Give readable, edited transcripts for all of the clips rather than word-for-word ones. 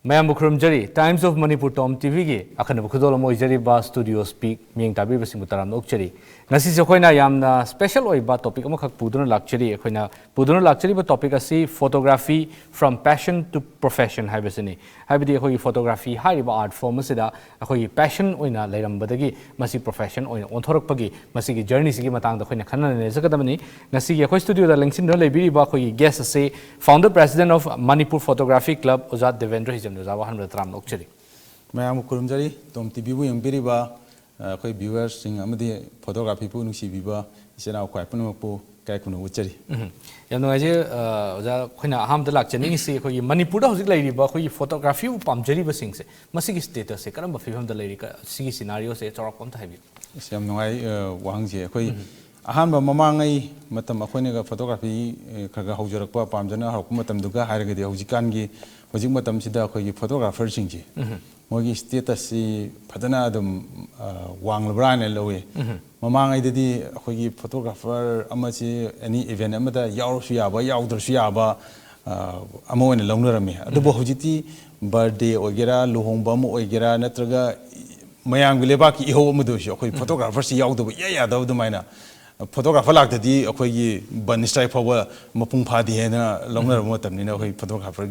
Mayam Bukrumjari, Times of Manipur TOMTV, Akanabukudolo Mojari Bar Studio Speak, Ming Tabi Simutaram Okchari. Nasi Sokoina Yamna special Oiba topic Amakak Puduna Luxury, Equina Puduna Luxury, but topic asi photography from passion to profession, Hibasini. Habidi Hoi photography, high art form, Masida, Hoi passion oina, Layam Badagi, Masi profession, or Ontorpagi, Masiki journey Sigi Matang, the Hoina Kanan and Zakadamani, Nasi Hoi studio, the links in the Libiri Bakoi, guest say, founder president of Manipur Photography Club, Ozat Devendra. Mayam Kurumjari, TOMTV, and Biriba, viewers, sing Amadi, photography, Punusi Viva, is now quite Punapo, Kaikuno Uchari. Yanoja, when I ham the lecture, say, Manipur, lady, but photography, Pamjari was sings, Masiki status, a caramba film the lady, see scenarios, a talk on time. Sam no I Wangzi, Ahamba Mamangai, Matamakonica photography, Kaga Hojarapa, Pamjana, Hukumatam Duga, Haragadi, Hojikangi. Hojimatam Sida, photographer Singji. Mogi status Patana, Wang Lebran and Lowe. Mamang I did a photographer, Amachi, any event, Amata, Yaushiaba, Yaudashiaba, Amo and Longarami. The Bohujiti, birthday, Ogera, Luhombam, Ogera, Natraga, Mayang Vilebaki, Homudush, photographers, Yaudu, Yaya, the minor. Photographer like the Okoyi Banistai Power, Mapung Party, and longer motam, you know, photographer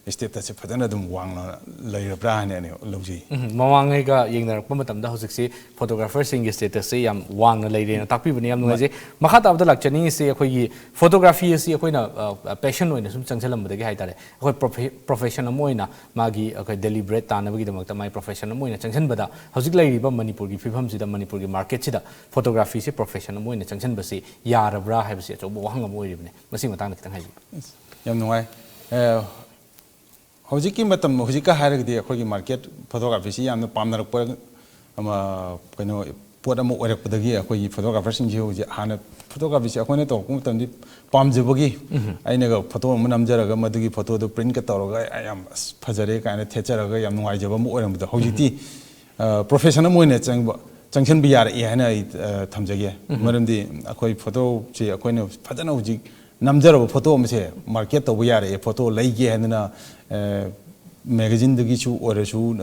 status of Patanadum Wang, Layer Brand and Logi. Mawanga, Yinger, Pomatam, the Hosixi, photographer sing status, say, Wang, lady, and Tapi, Niam, Mahat of the Lachani, say, photography is a passion in some Sansalam, the guy, professional moina, Magi, deliberate, and my professional moina, Sansan Bada, Hosik lady, Manipur, if you come to the Manipur market, photography is a professional moina. Junction Basi, Yara Bra have said, Wanga Moyne, Masimatan. Young Noy Hojiki Matam, Hojika Harry, the Hogi market, photography, and the Palmer Put a more with the gear, photographers in you, Hana photography, appointed to Kumtan, Palm Zibugi. I never photo Munam Jaraga, Madigi photo, the print catalogue. I am Pazarek and a Teteraga, I am no idea with the Hojiti professional moyne. Junction Biar Yana Tamjagi, Madam the Akoi photo, she a coin of Patanoji, Namjaro photo, market of Viare, a photo, Lagi and a magazine the Gichu or a shoe,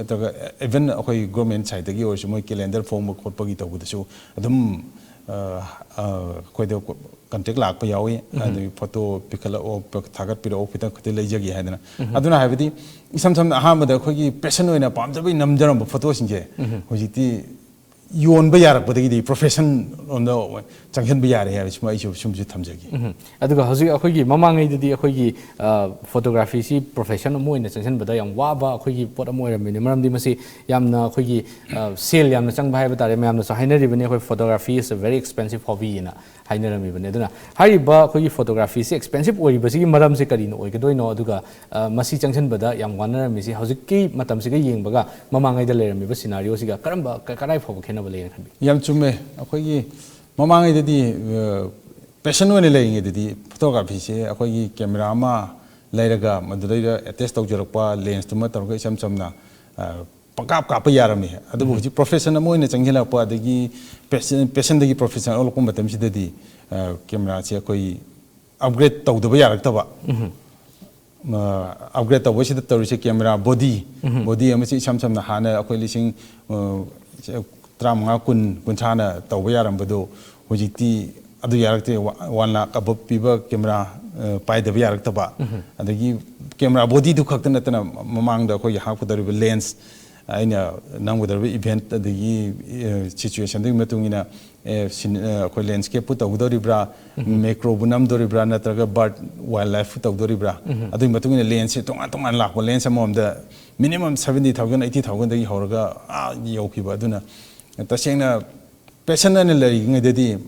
even a government side, the Gio, she might calendar form of Corpagito with the show. Adam quite a contact like Payawi and the photo Piccolo or Tagat Piro, Peter Cotilagi Hadana. I don't have it. Sometimes I have the Kogi personal in a palm to be Namjaram photos in Jay, which you own Bayar, but the profession on the Junction Bayar, which my issue of Shumji Tamjaki. I think Hogi, Mamang, the Hogi photography, professional more in the section, but I am Waba, Hogi, Potamoy, minimum, Dimasi, Yamna, Hogi, Seal, Yam, Sangbai, Tarimam, so Hiner, even photography is a very expensive hobby in a Hiner, even Hariba, Hogi photography is expensive, or you basically Madam Sikarino, or Gadoino, Duga, Masi Junction, but Yam Wana, Missy, Hosiki, Matamsiki, Yinbaga, Mamang, the layer, scenario, Karamba, Karai for Yam Chume, Akogi, Mamang, the passion when laying it, the photography, Akogi, Camerama, Layraga, Madura, a test of Joropa, lens to Matargation Samna, Pakap Kapayarami, the professional moon, Angela Pa, the passion the professional combatum, the camera, Koi, upgrade to the Bayartava. Upgrade the wish the Torisi camera, body, Amasi Samsam Hana, acquisition. Tramanga Kuntana, Tawayaram Bado, Hojiti, other Yarate, 1 lakh above people, camera, Pai the Yarataba, and the camera body to Cocktanatana, Mamang the Koyahaku, the lens, I know, now with the event, the situation, the Matungina, landscape put of Doribra, macro Bunam Doribra, Natraga, but wildlife put of Doribra. I think Matungina lens, Tongan Lak, lens among the minimum 70,000, 80,000 the Horga, Yoki Baduna. The same passionately, the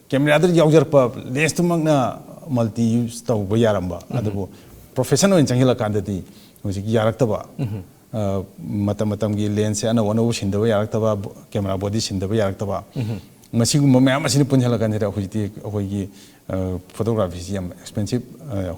camera Yaujar less to Magna multi use to Bayaramba, and professional in Changila candidate, which is Yarataba, Matamatangi lens and one ocean the Yarataba, camera bodies in the Yarataba. Machine Mamma Punjala candidate, which photography is expensive,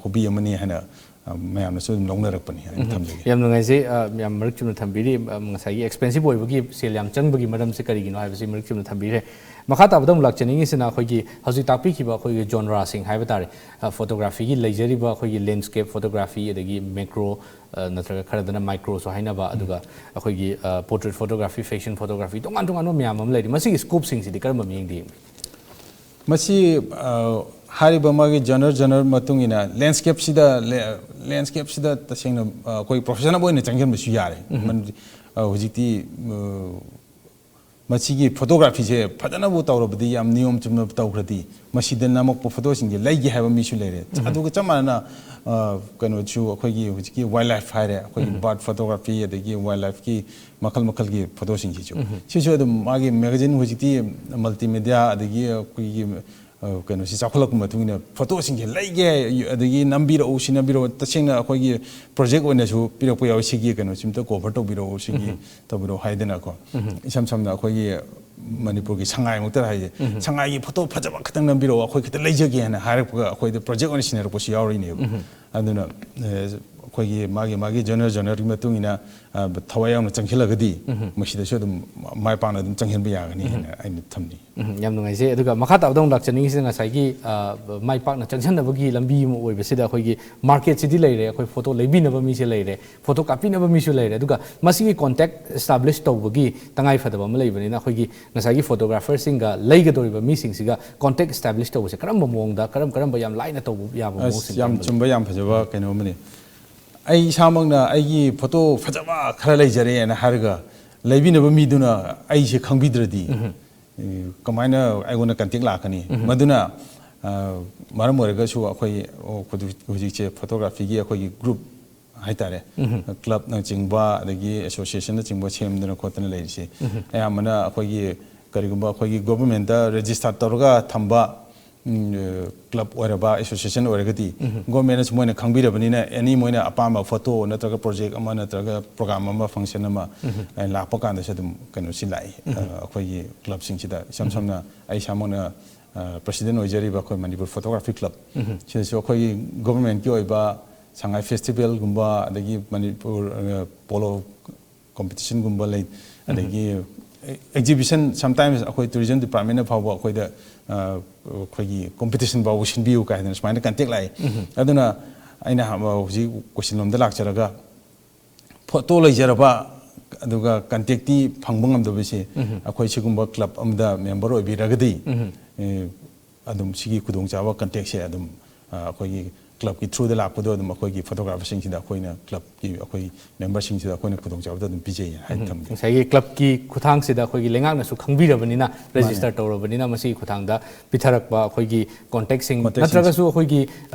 hobby money and ꯃꯌꯥꯝꯅꯁꯨ ꯑꯗꯨꯝ ꯂꯧꯅꯔꯛꯄꯅꯤ ꯍꯥꯏꯅ ꯊꯝꯖꯒꯦ ꯌꯥꯝ ꯅꯨꯡꯉꯥꯏꯖꯩ ꯌꯥꯝ ꯃꯔꯛ ꯆꯨꯝꯅ ꯊꯝꯕꯤꯔꯤ ꯉꯁꯥꯏꯒꯤ ꯑꯦꯛꯁꯄꯦꯟꯁꯤꯚ ꯑꯣꯏꯕꯒꯤ ꯁꯦꯜ ꯌꯥꯝ ꯆꯪꯕꯒꯤ ꯃꯔꯝꯁꯦ ꯀꯔꯤꯒꯤꯅꯣ ꯍꯥꯏꯕꯁꯤ ꯃꯔꯛ ꯆꯨꯝꯅ ꯊꯝꯕꯤꯔꯦ ꯃꯈꯥ ꯇꯥꯕꯗ ꯑꯃꯨꯛ ꯂꯥꯛꯆꯅꯤꯡꯉꯤꯁꯤꯅ ꯑꯩꯈꯣꯏꯒꯤ ꯍꯧꯖꯤꯛ ꯇꯥꯛꯄꯤꯈꯤꯕ ꯑꯩꯈꯣꯏꯒꯤ ꯖꯣꯟꯔꯥꯁꯤꯡ ꯍꯥꯏꯕ ꯇꯥꯔꯦ ꯐꯣꯇꯣꯒ꯭ꯔꯥꯐꯤꯒꯤ ꯂꯩꯖꯔꯤꯕ ꯑꯩꯈꯣꯏꯒꯤ ꯂꯦꯟꯁꯀꯦꯞ ꯐꯣꯇꯣꯒ꯭ꯔꯥꯐꯤ ꯑꯗꯒꯤ ꯃꯦꯀ꯭ꯔꯣ ꯅꯠꯇ꯭ꯔꯒ ꯈꯔꯗꯅ ꯃꯥꯏꯀ꯭ꯔꯣꯁꯨ ꯍꯥꯏꯅꯕ ꯑꯗꯨꯒ ꯑꯩꯈꯣꯏꯒꯤ ꯄꯣꯔꯇ꯭ꯔꯦꯠ ꯐꯣꯇꯣꯒ꯭ꯔꯥꯐꯤ ꯐꯦꯁꯟ ꯐꯣꯇꯣꯒ꯭ꯔꯥꯐꯤ ꯇꯣꯉꯥꯟ ꯇꯣꯉꯥꯟꯕ ꯃꯌꯥꯝ ꯑꯃ ꯂꯩꯔꯤ ꯃꯁꯤꯒꯤ ꯁ꯭ꯀꯣꯞꯁꯤꯡꯁꯤꯗꯤ ꯀꯔꯝꯕ ꯃꯤꯠꯌꯦꯡꯗ ꯌꯦꯡꯕꯤ ꯃꯁꯤ ꯍꯥꯏꯔꯤꯕ ꯃꯥꯒꯤ ꯖꯅꯔ ꯃꯇꯨꯡ ꯏꯟꯅ ꯂꯦꯟꯁꯀꯦꯞꯁꯤꯗ ꯇꯁꯦꯡꯅ ꯑꯩꯈꯣꯏ ꯄ꯭ꯔꯣꯐꯦꯁꯅꯦꯜ ꯑꯣꯏꯅ ꯆꯪꯁꯤꯟꯕꯁꯨ ꯌꯥꯔꯦ ꯍꯧꯖꯤꯛꯇꯤ ꯃꯁꯤꯒꯤ ꯐꯣꯇꯣꯒ꯭ꯔꯥꯐꯤꯁꯦ ꯐꯖꯅꯕꯨ ꯇꯧꯔꯕꯗꯤ ꯌꯥꯝ ꯅꯤꯌꯣꯝ ꯆꯨꯝꯅ ꯇꯧꯈ꯭ꯔꯗꯤ ꯃꯁꯤꯗ ꯅꯝꯃꯛꯄ ꯐꯣꯇꯣꯁꯤꯡꯁꯦ ꯂꯩꯒꯦ ꯍꯥꯏꯕ ꯃꯤꯁꯨ ꯂꯩꯔꯦ ꯑꯗꯨꯒ ꯆꯞ ꯃꯥꯟꯅꯅ ꯀꯩꯅꯣꯁꯨ ꯑꯩꯈꯣꯏꯒꯤ ꯍꯧꯖꯤꯛꯀꯤ ꯋꯥꯏꯜ ꯂꯥꯏꯐ ꯍꯥꯏꯔꯦ ꯑꯩꯈꯣꯏꯒꯤ ꯕꯥꯔꯠ ꯐꯣꯇꯣꯒ꯭ꯔꯥꯐꯤ ꯑꯗꯒꯤ ꯋꯥꯏꯜ ꯂꯥꯏꯐꯀꯤ ꯃꯈꯜꯒꯤ ꯐꯣꯇꯣꯁꯤꯡꯁꯤꯁꯨ ꯁꯤꯁꯨ ꯑꯗꯨꯝ ꯃꯥꯒꯤ ꯃꯦꯒꯥꯖꯤꯟ ꯍꯧꯖꯤꯛꯇꯤ ꯃꯜꯇꯤꯃꯦꯗꯤꯌꯥ ꯑꯗꯒꯤ ꯑꯩꯈꯣꯏꯒꯤ ꯀꯩꯅꯣꯁꯤ ꯆꯥꯎꯈꯠꯂꯛꯄ ꯃꯇꯨꯡ ꯏꯟꯅ ꯐꯣꯇꯣꯁꯤꯡꯁꯦ ꯂꯩꯒꯦ ꯑꯗꯒꯤ ꯅꯝꯕꯤꯔꯛꯎ ꯁꯤ ꯅꯝꯕꯤꯔꯛꯎ ꯇꯁꯦꯡꯅ ꯑꯩꯈꯣꯏꯒꯤ ꯄ꯭ꯔꯣꯖꯦꯛ ꯑꯣꯏꯅꯁꯨ ꯄꯤꯔꯛꯄ ꯌꯥꯎꯏ ꯁꯤꯒꯤ ꯀꯩꯅꯣꯁꯤꯝꯇ ꯀꯣꯚꯔ ꯇꯧꯕꯤꯔꯛꯎ ꯁꯤꯒꯤ ꯇꯧꯕꯤꯔꯛꯎ ꯍꯥꯏꯗꯅꯀꯣ ꯏꯁꯝ ꯁꯝꯅ ꯑꯩꯈꯣꯏꯒꯤ ꯃꯅꯤꯄꯨꯔꯒꯤ ꯁꯉꯥꯏꯃꯛꯇ ꯍꯥꯏꯁꯦ ꯁꯉꯥꯏꯒꯤ ꯐꯣꯇꯣ ꯐꯖꯕ ꯈꯤꯇꯪ ꯅꯝꯕꯤꯔꯛꯑꯣ ꯑꯩꯈꯣꯏ ꯈꯤꯇ ꯂꯩꯖꯒꯦ ꯍꯥꯏꯅ ꯍꯥꯏꯔꯛꯄꯒ ꯑꯩꯈꯣꯏꯗ ꯄ꯭ꯔꯣꯖꯦꯛ ꯑꯣꯏꯅ ꯁꯤꯟꯅꯔꯛꯄꯁꯨ ꯌꯥꯎꯔꯤꯅꯦꯕ ꯑꯗꯨꯅ ꯑꯩꯈꯣꯏꯒꯤ ꯃꯥꯒꯤ ꯖꯅꯔꯒꯤ ꯃꯇꯨꯡ ꯏꯟꯅ ꯊꯋꯥꯏ ꯌꯥꯎꯅ ꯆꯪꯁꯤꯜꯂꯒꯗꯤ ꯃꯁꯤꯗꯁꯨ ꯑꯗꯨꯝ ꯃꯥꯏ ꯄꯥꯛꯅ ꯑꯗꯨꯝ ꯆꯪꯍꯟꯕ ꯌꯥꯒꯅꯤ ꯍꯥꯏꯅ ꯑꯩꯅ ꯊꯝꯅꯤ ꯌꯥꯝ ꯅꯨꯡꯉꯥꯏꯖꯩ ꯑꯗꯨꯒ ꯃꯈꯥ ꯇꯥꯕꯗ ꯑꯃꯨꯛ ꯂꯥꯛꯆꯅꯤꯡꯉꯤꯁꯤꯅ ꯉꯁꯥꯏꯒꯤ ꯃꯥꯏ ꯄꯥꯛꯅ ꯆꯪꯁꯤꯟꯅꯕꯒꯤ ꯂꯝꯕꯤ ꯑꯃ ꯑꯣꯏꯕꯁꯤꯗ ꯑꯩꯈꯣꯏꯒꯤ ꯃꯥꯔꯀꯦꯠꯁꯤꯗꯤ ꯂꯩꯔꯦ ꯑꯩꯈꯣꯏ ꯐꯣꯇꯣ ꯂꯩꯕꯤꯅꯕ ꯃꯤꯁꯦ ꯂꯩꯔꯦ ꯐꯣꯇो ꯀꯥꯞꯄꯤꯅꯕ ꯃꯤꯁꯨ ꯂꯩꯔꯦ ꯑꯗꯨꯒ ꯃꯁꯤꯒꯤ ꯀꯣꯟꯇꯦꯛ ꯑꯦꯁꯇꯥꯕ꯭ꯂꯤꯁ ꯇꯧꯕꯒꯤ ꯇꯉꯥꯏꯐꯗꯕ ꯑꯃ ꯂꯩꯕꯅꯤꯅ ꯑꯩꯈꯣꯏꯒꯤ ꯉꯁꯥꯏꯒꯤ ꯐꯣꯇꯣꯒ꯭ꯔꯥꯐꯔꯁꯤꯡꯒ ꯂꯩꯒꯗꯧꯔꯤꯕ ꯃꯤꯁꯤꯡꯁꯤꯒ ꯀꯣꯟꯇꯦꯛ ꯑꯦꯁꯇꯥꯕ꯭ꯂꯤꯁ ꯇꯧꯕꯁꯦ ꯀꯔꯝꯕ ꯃꯑꯣꯡꯗ ꯀꯔꯝꯕ ꯌꯥꯝ ꯂꯥꯏꯅ ꯇꯧꯕ ꯌꯥꯕ ꯃꯑꯣꯡꯁꯤꯡ ꯌꯥꯝ ꯆꯨꯝꯕ ꯌꯥꯝ ꯐꯖꯕ ꯀꯩꯅꯣ ꯑꯃꯅꯤ ꯑꯩ ꯏꯁꯥꯃꯛꯅ ꯑꯩꯒꯤ ꯐꯣꯇꯣ ꯐꯖꯕ ꯈꯔ ꯂꯩꯖꯔꯦꯅ ꯍꯥꯏꯔꯒ ꯂꯩꯕꯤꯅꯕ ꯃꯤꯗꯨꯅ ꯑꯩꯁꯦ ꯈꯪꯕꯤꯗ꯭ꯔꯗꯤ ꯀꯃꯥꯏꯅ ꯑꯩꯉꯣꯟꯗ ꯀꯟꯇꯦꯛ ꯂꯥꯛꯀꯅꯤ ꯃꯗꯨꯅ ꯃꯔꯝ ꯑꯣꯏꯔꯒꯁꯨ ꯑꯩꯈꯣꯏ ꯍꯧꯖꯤꯛꯁꯦ ꯐꯣꯇꯣꯒ꯭ꯔꯥꯐꯤꯒꯤ ꯑꯩꯈꯣꯏꯒꯤ ꯒ꯭ꯔꯨꯞ ꯍꯥꯏꯇꯥꯔꯦ ꯀ꯭ꯂꯕꯅꯆꯤꯡꯕ ꯑꯗꯒꯤ ꯑꯦꯁꯣꯁꯤꯌꯦꯁꯟꯅꯆꯤꯡꯕ ꯁꯦꯝꯗꯅ ꯈꯣꯠꯇꯅ ꯂꯩꯔꯤꯁꯦ ꯑꯌꯥꯝꯕꯅ ꯑꯩꯈꯣꯏꯒꯤ ꯀꯔꯤꯒꯨꯝꯕ ꯑꯩꯈꯣꯏꯒꯤ ꯒꯣꯚꯔꯟꯃꯦꯟꯇ ꯔꯦꯖꯤꯁꯇꯔ ꯇꯧꯔꯒ ꯊꯝꯕ ꯀ꯭ꯂꯕ ꯑꯣꯏꯔꯕ ꯑꯦꯁꯣꯁꯤꯌꯦꯁꯟ ꯑꯣꯏꯔꯒꯗꯤ ꯒꯣꯔꯃꯦꯟꯅꯁꯨ ꯃꯣꯏꯅ ꯈꯪꯕꯤꯔꯕꯅꯤꯅ ꯑꯦꯅꯤ ꯃꯣꯏꯅ ꯑꯄꯥꯝꯕ ꯐꯣꯇꯣ ꯅꯠꯇ꯭ꯔꯒ ꯄ꯭ꯔꯣꯖꯦꯛ ꯑꯃ ꯅꯠꯇ꯭ꯔꯒ ꯄ꯭ꯔꯣꯒ꯭ꯔꯥꯝ ꯑꯃ ꯐꯪꯁꯟ ꯑꯃ ꯂꯥꯛꯄ ꯀꯥꯟꯗꯁꯨ ꯑꯗꯨꯝ ꯀꯩꯅꯣꯁꯤ ꯂꯥꯛꯏ ꯑꯩꯈꯣꯏꯒꯤ ꯀ꯭ꯂꯕꯁꯤꯡꯁꯤꯗ ꯏꯁꯝ ꯁꯝꯅ ꯑꯩ ꯏꯁꯥꯃꯛꯅ ꯄ꯭ꯔꯁꯤꯗꯦꯟ ꯑꯣꯏꯖꯔꯤꯕ ꯑꯩꯈꯣꯏ ꯃꯅꯤꯄꯨꯔ ꯐꯣꯇꯣꯒ꯭ꯔꯥꯐꯤ ꯀ꯭ꯂꯕ ꯁꯤꯗꯁꯨ ꯑꯩꯈꯣꯏꯒꯤ ꯒꯣꯚꯔꯟꯃꯦꯟꯠꯀꯤ ꯑꯣꯏꯕ ꯁꯉꯥꯏ ꯐꯦꯁꯇꯤꯚꯦꯜꯒꯨꯝꯕ ꯑꯗꯒꯤ ꯃꯅꯤꯄꯨꯔ ꯄꯣꯂꯣ ꯀꯣꯝꯄꯤꯇꯤꯁꯟꯒꯨꯝꯕ ꯂꯩ ꯑꯗꯒꯤ exhibition sometimes ꯑꯩꯈꯣꯏ tourism department ꯐꯥꯎꯕ ꯑꯩꯈꯣꯏꯗ ꯑꯩꯈꯣꯏꯒꯤ competition ꯐꯥꯎꯕ ꯁꯤꯟꯕꯤꯌꯨ ꯀꯥꯏꯗꯅ ꯁꯨꯃꯥꯏꯅ contact ꯂꯥꯛꯏ ꯑꯗꯨꯅ ꯑꯩꯅ ꯍꯧꯖꯤꯛ question ꯂꯣꯝꯗ ꯂꯥꯛꯆꯔꯒ ꯐꯣꯇꯣ ꯂꯩꯖꯔꯕ ꯑꯗꯨꯒ contact ꯐꯪꯕ ꯉꯝꯗꯕꯁꯦ ꯑꯩꯈꯣꯏ ꯁꯤꯒꯨꯝꯕ club ꯑꯃꯗ member ꯑꯣꯏꯕꯤꯔꯒꯗꯤ ꯑꯗꯨꯝ ꯁꯤꯒꯤ ꯈꯨꯗꯣꯡꯆꯥꯕ contact ꯁꯦ ꯑꯗꯨꯝ ꯑꯩꯈꯣꯏꯒꯤ क्लब की थ्रू द लापदो अदम अखोई फोटोग्राफर सिंह क्लब की अखोई मेंबर सिंह अखोई खुदोंचाबद अदम पिजे हाय थम सही क्लब की खुथांग से अखोई लेंगांग नसु खंगबिरबनिना रजिस्टर तौरबनिना मसी खुथांगदा पिथरकबा अखोई कांटेक्ट सिंह नत्रगसु अखोई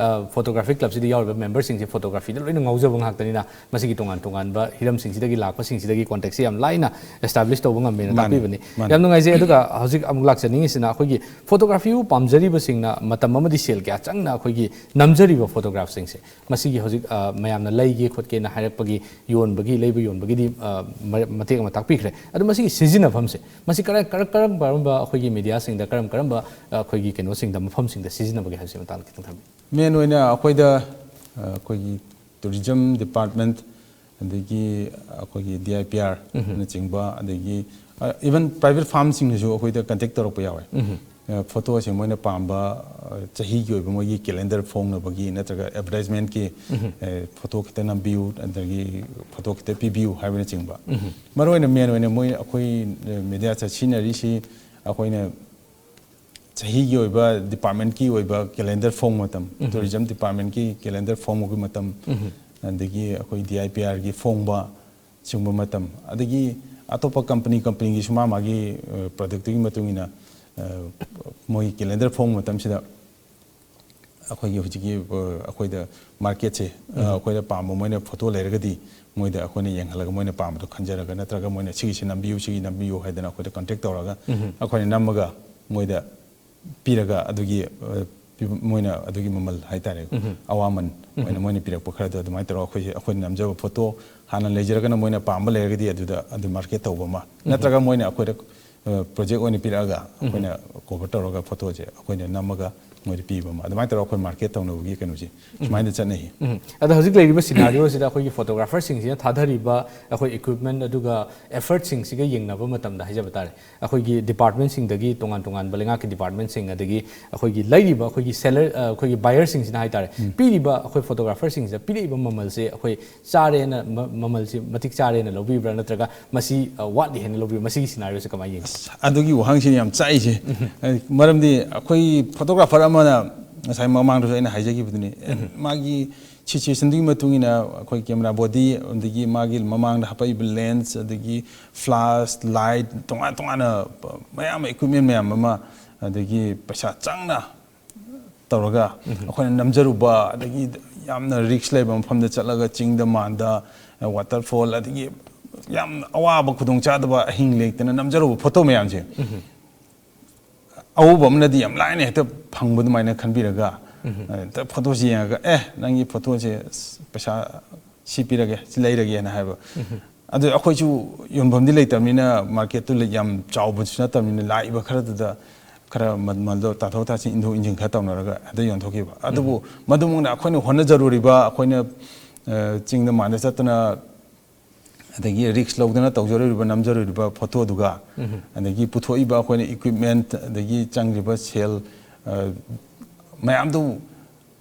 फोटोग्राफी क्लब सिदि यावब मेंबर सिंह फोटोग्राफी द लोइना ngawjab ngaktanina मसी की तोंगान तोंगान बा हिरम सिंह सिदगी लाकपा सिंह सिदगी कांटेक्ट से याम लाइना एस्टैब्लिश तौब ngambena तापिबनि याम नुंगाइजे अदुगा हजिक अमुक लाक्चनिंग सिना अखोई फोटोग्राफी उ पामजरिब सिंहना मतम अमदि सेल क्या चंगना अखोई नमजरिब फोटोग्राफ सिंह से मसी हजिक मयामना लैगे खोटके ना हायरपगी योनबगी लैबे योनबगी मतेक मा ताकपिख्रे अदु मसी सिजिनफम से मसी करम बारंबा अखोई मीडिया सिंह दा करम अखोई केनो सिंह दा मफम सिंह दा सिजिनबगी हासे मताल कितन थाबि मेन ओइना अखोई दा अखोई टूरिज्म डिपार्टमेंट अदगी अखोई DIPR ना चिंगबा अदगी इवन प्राइवेट फार्म सिंह जो अखोई दा कांटेक्ट तौरप यावे फोटो से मोइना पांबा चाही की ओइबा मोगी कैलेंडर फोंगनबगी नत्रगा एडवर्टाइजमेंट की फोटो खिता नंबियु अदगी फोटो खिता पिबियु हाइबना चिंगबा मरोइना मेन ओइना मोइ अखोई मीडिया सिनरी सी अखोइना चाही की ओइबा डिपार्टमेंट की ओइबा कैलेंडर फोंग मतम टूरिज्म डिपार्टमेंट की कैलेंडर फोंग ओगी मतम अदगी अखोई DIPR की फोंगबा चिंगबा मतम अदगी अतोपा कंपनी की सुमा मागी प्रोडक्ट की मतुंगिना मोई कैलेंडर फोंग मतम सिदा अखोई हुजिकी अखोइदा मार्केट से अखोइदा पाम मोइना फोटो लेरगदी मोइदा अखोइना यंगहलगा मोइना पामदो खंजरगा नत्रगा मोइना सिगी नंबियु हाइदना अखोइदा कांटेक्ट तौरगा अखोइना नमगा मोइदा पिरगा अदुगी मोइना अदुगी ममल हाइतारे अवामन मोइना पिरक खरद अदुमाइ तौर अखोइना नमजब फोटो हाना लेजरगना मोइना पाम लेरगदी अदु मार्केट तौबमा नत्रगा मोइना अखोइदा प्रोजेक्ट ओइना पिरगा अखोइना कवर तौरगा फोटो जे अखोइना नमगा ꯃꯣꯏꯗ ꯄꯤꯕ ꯑꯃ ꯑꯗꯨꯃꯥꯏꯅ ꯇꯧꯔꯒ ꯑꯩꯈꯣꯏ ꯃꯥꯔꯀꯦꯠ ꯇꯧꯅꯕꯒꯤ ꯀꯩꯅꯣꯁꯤ ꯁꯨꯃꯥꯏꯅ ꯆꯠꯅꯩ ꯑꯗꯣ ꯍꯧꯖꯤꯛ ꯂꯩꯔꯤꯕ ꯁꯤꯅꯥꯔꯤꯑꯣꯁꯤꯗ ꯑꯩꯈꯣꯏꯒꯤ ꯐꯣꯇꯣꯒ꯭ꯔꯥꯐꯔꯁꯤꯡꯁꯤꯅ ꯊꯥꯗꯔꯤꯕ ꯑꯩꯈꯣꯏ ꯏꯀ꯭ꯋꯤꯞꯃꯦꯟ ꯑꯗꯨꯒ ꯑꯦꯐꯔꯠꯁꯤꯡꯁꯤꯒ ꯌꯦꯡꯅꯕ ꯃꯇꯝꯗ ꯍꯥꯏꯖꯕ ꯇꯥꯔꯦ ꯑꯩꯈꯣꯏꯒꯤ ꯗꯤꯄꯥꯔꯠꯃꯦꯟꯁꯤꯡꯗꯒꯤ ꯇꯣꯉꯥꯟ ꯇꯣꯉꯥꯟꯕ ꯂꯩꯉꯥꯛꯀꯤ ꯗꯤꯄꯥꯔꯠꯃꯦꯟꯁꯤꯡ ꯑꯗꯒꯤ ꯑꯩꯈꯣꯏꯒꯤ ꯂꯩꯔꯤꯕ ꯑꯩꯈꯣꯏꯒꯤ ꯁꯦꯂꯔ ꯑꯩꯈꯣꯏꯒꯤ ꯕꯥꯏꯌꯔꯁꯤꯡꯁꯤꯅ ꯍꯥꯏꯇꯥꯔꯦ ꯄꯤꯔꯤꯕ ꯑꯩꯈꯣꯏ ꯐꯣꯇꯣꯒ꯭ꯔꯥꯐꯔꯁꯤꯡꯁꯤꯗ ꯄꯤꯔꯛꯏꯕ ꯃꯃꯜꯁꯦ ꯑꯩꯈꯣꯏ ꯆꯥꯔꯦꯅ ꯃꯃꯜꯁꯤ ꯃꯇꯤꯛ ꯆꯥꯔꯦꯅ ꯂꯧꯕꯤꯕ꯭ꯔꯥ ꯅꯠꯇ꯭ꯔꯒ ꯃꯁꯤ ꯋꯥꯠꯂꯤ ꯍꯥꯏꯅ ꯂꯧꯕꯤꯕ꯭ꯔꯥ ꯃꯁꯤꯒꯤ ꯁꯤꯅꯥꯔꯤꯑꯣꯁꯦ ꯀꯃꯥꯏꯅ ꯌꯦꯡꯉꯤ ꯑꯗꯨꯒꯤ ꯋꯥꯍꯪꯁꯤꯅꯤ ꯌꯥꯝ ꯆꯥꯛꯏꯁꯦ ꯃꯔꯝꯗꯤ ꯑꯩꯈꯣꯏ ꯐꯣꯇꯣꯒ꯭ꯔꯥꯐꯔ ꯑꯃꯅ ꯉꯁꯥꯏ ꯃꯃꯥꯡꯗꯁꯨ ꯑꯩꯅ ꯍꯥꯏꯖꯈꯤꯕꯗꯨꯅꯤ ꯃꯥꯒꯤ ꯁꯤꯆꯨꯋꯦꯁꯟꯗꯨꯒꯤ ꯃꯇꯨꯡ ꯏꯟꯅ ꯑꯩꯈꯣꯏ ꯀꯦꯃꯦꯔꯥ ꯕꯣꯗꯤ ꯑꯗꯒꯤ ꯃꯥꯒꯤ ꯃꯃꯥꯡꯗ ꯍꯥꯞꯄꯛꯏꯕ ꯂꯦꯟꯁ ꯑꯗꯒꯤ ꯐ꯭ꯂꯥꯁ ꯂꯥꯏꯠ ꯇꯣꯉꯥꯟ ꯇꯣꯉꯥꯟꯅ ꯃꯌꯥꯝ ꯏꯀ꯭ꯋꯤꯞꯃꯦꯟ ꯃꯌꯥꯝ ꯑꯃ ꯑꯗꯒꯤ ꯄꯩꯁꯥ ꯆꯪꯅ ꯇꯧꯔꯒ ꯑꯩꯈꯣꯏꯅ ꯅꯝꯖꯔꯨꯕ ꯑꯗꯒꯤ ꯌꯥꯝꯅ ꯔꯤꯛꯁ ꯂꯩꯕ ꯃꯐꯝꯗ ꯆꯠꯂꯒ ꯆꯤꯡꯗ ꯃꯥꯟꯗ ꯋꯥꯇꯔꯐꯣꯜ ꯑꯗꯒꯤ ꯌꯥꯝ ꯑꯋꯥꯕ ꯈꯨꯗꯣꯡꯆꯥꯗꯕ ꯑꯍꯤꯡ ꯂꯦꯛꯇꯅ ꯅꯝꯖꯔꯨꯕ ꯐꯣꯇꯣ ꯃꯌꯥꯝꯁꯦ ꯑꯎꯕ ꯑꯃꯅꯗꯤ ꯌꯥꯝ ꯂꯥꯏꯅ ꯍꯦꯛꯇ ꯐꯪꯕ ꯑꯗꯨꯃꯥꯏꯅ ꯈꯟꯕꯤꯔꯒ ꯐꯣꯇꯣꯁꯤ ꯌꯦꯡꯉꯒ ꯅꯪꯒꯤ ꯐꯣꯇꯣꯁꯦ ꯄꯩꯁꯥ ꯁꯤ ꯄꯤꯔꯒꯦ ꯁꯤ ꯂꯩꯔꯒꯦꯅ ꯍꯥꯏꯕ ꯑꯗꯨ ꯑꯩꯈꯣꯏꯁꯨ ꯌꯣꯟꯐꯝꯗꯤ ꯂꯩꯇꯕꯅꯤꯅ ꯃꯥꯔꯀꯦꯠꯇꯨ ꯌꯥꯝ ꯆꯥꯎꯕꯁꯨ ꯅꯠꯇꯕꯅꯤꯅ ꯂꯥꯛꯏꯕ ꯈꯔꯗꯨꯗ ꯈꯔ ꯃꯃꯜꯗꯣ ꯇꯥꯊꯣꯛ ꯇꯥꯁꯤꯟ ꯏꯟꯊꯣꯛ ꯏꯟꯁꯤꯟ ꯈꯔ ꯇꯧꯅꯔꯒ ꯍꯦꯛꯇ ꯌꯣꯟꯊꯣꯛꯈꯤꯕ ꯑꯗꯨꯕꯨ ꯃꯗꯨꯃꯛꯅ ꯑꯩꯈꯣꯏꯅ ꯍꯣꯠꯅꯖꯔꯨꯔꯤꯕ ꯑꯩꯈꯣꯏꯅ ꯆꯤꯡꯗ ꯃꯥꯟꯗ ꯆꯠꯇꯅ ꯑꯗꯒꯤ ꯔꯤꯛꯁ ꯂꯧꯗꯅ ꯇꯧꯖꯔꯨꯔꯤꯕ ꯅꯝꯖꯔꯨꯔꯤꯕ ꯐꯣꯇꯣꯗꯨꯒ ꯑꯗꯒꯤ ꯄꯨꯊꯣꯛꯏꯕ ꯑꯩꯈꯣꯏꯅ ꯏꯀ꯭ꯋꯤꯞꯃꯦꯟ ꯑꯗꯒꯤ ꯆꯪꯂꯤꯕ ꯁꯦꯜ ꯃꯌꯥꯝꯗꯨ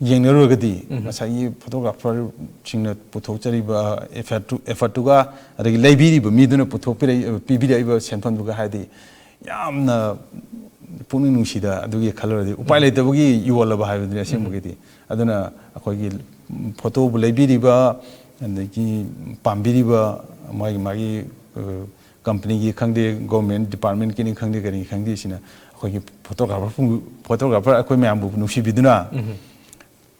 ꯌꯦꯡꯅꯔꯨꯔꯒꯗꯤ ꯉꯁꯥꯏꯒꯤ ꯐꯣꯇꯣꯒ꯭ꯔꯥꯐꯔꯁꯤꯡꯅ ꯄꯨꯊꯣꯛꯆꯔꯤꯕ ꯑꯦꯐꯔꯠꯇꯨꯒ ꯑꯗꯒꯤ ꯂꯩꯕꯤꯔꯤꯕ ꯃꯤꯗꯨꯅ ꯄꯤꯕꯤꯔꯛꯏꯕ ꯁꯦꯟꯐꯝꯗꯨꯒ ꯍꯥꯏꯗꯤ ꯌꯥꯝꯅ ꯄꯨꯛꯅꯤꯡ ꯅꯨꯡꯁꯤꯗ ꯑꯗꯨꯒꯤ ꯈꯜꯂꯨꯔꯗꯤ ꯎꯄꯥꯏ ꯂꯩꯇꯕꯒꯤ ꯌꯣꯜꯂꯕ ꯍꯥꯏꯕꯗꯨꯅꯤ ꯑꯁꯦꯡꯕꯒꯤꯗꯤ ꯑꯗꯨꯅ ꯑꯩꯈꯣꯏꯒꯤ ꯐꯣꯇꯣꯕꯨ ꯂꯩꯕꯤꯔꯤꯕ ꯑꯗꯒꯤ ꯄꯥꯝꯕꯤꯔꯤꯕ ꯃꯥꯒꯤ ꯀꯝꯄꯅꯤꯒꯤ ꯈꯪꯗꯦ ꯒꯣꯔꯃꯦꯟ ꯗꯤꯄꯥꯔꯠꯃꯦꯟꯠꯀꯤꯅꯤ ꯈꯪꯗꯦ ꯀꯔꯤ ꯈꯪꯗꯦ ꯁꯤꯅ ꯑꯩꯈꯣꯏꯒꯤ ꯐꯣꯇꯣꯒ꯭ꯔꯥꯐꯔ ꯑꯩꯈꯣꯏ ꯃꯌꯥꯝꯕꯨ ꯅꯨꯡꯁꯤꯕꯤꯗꯨꯅ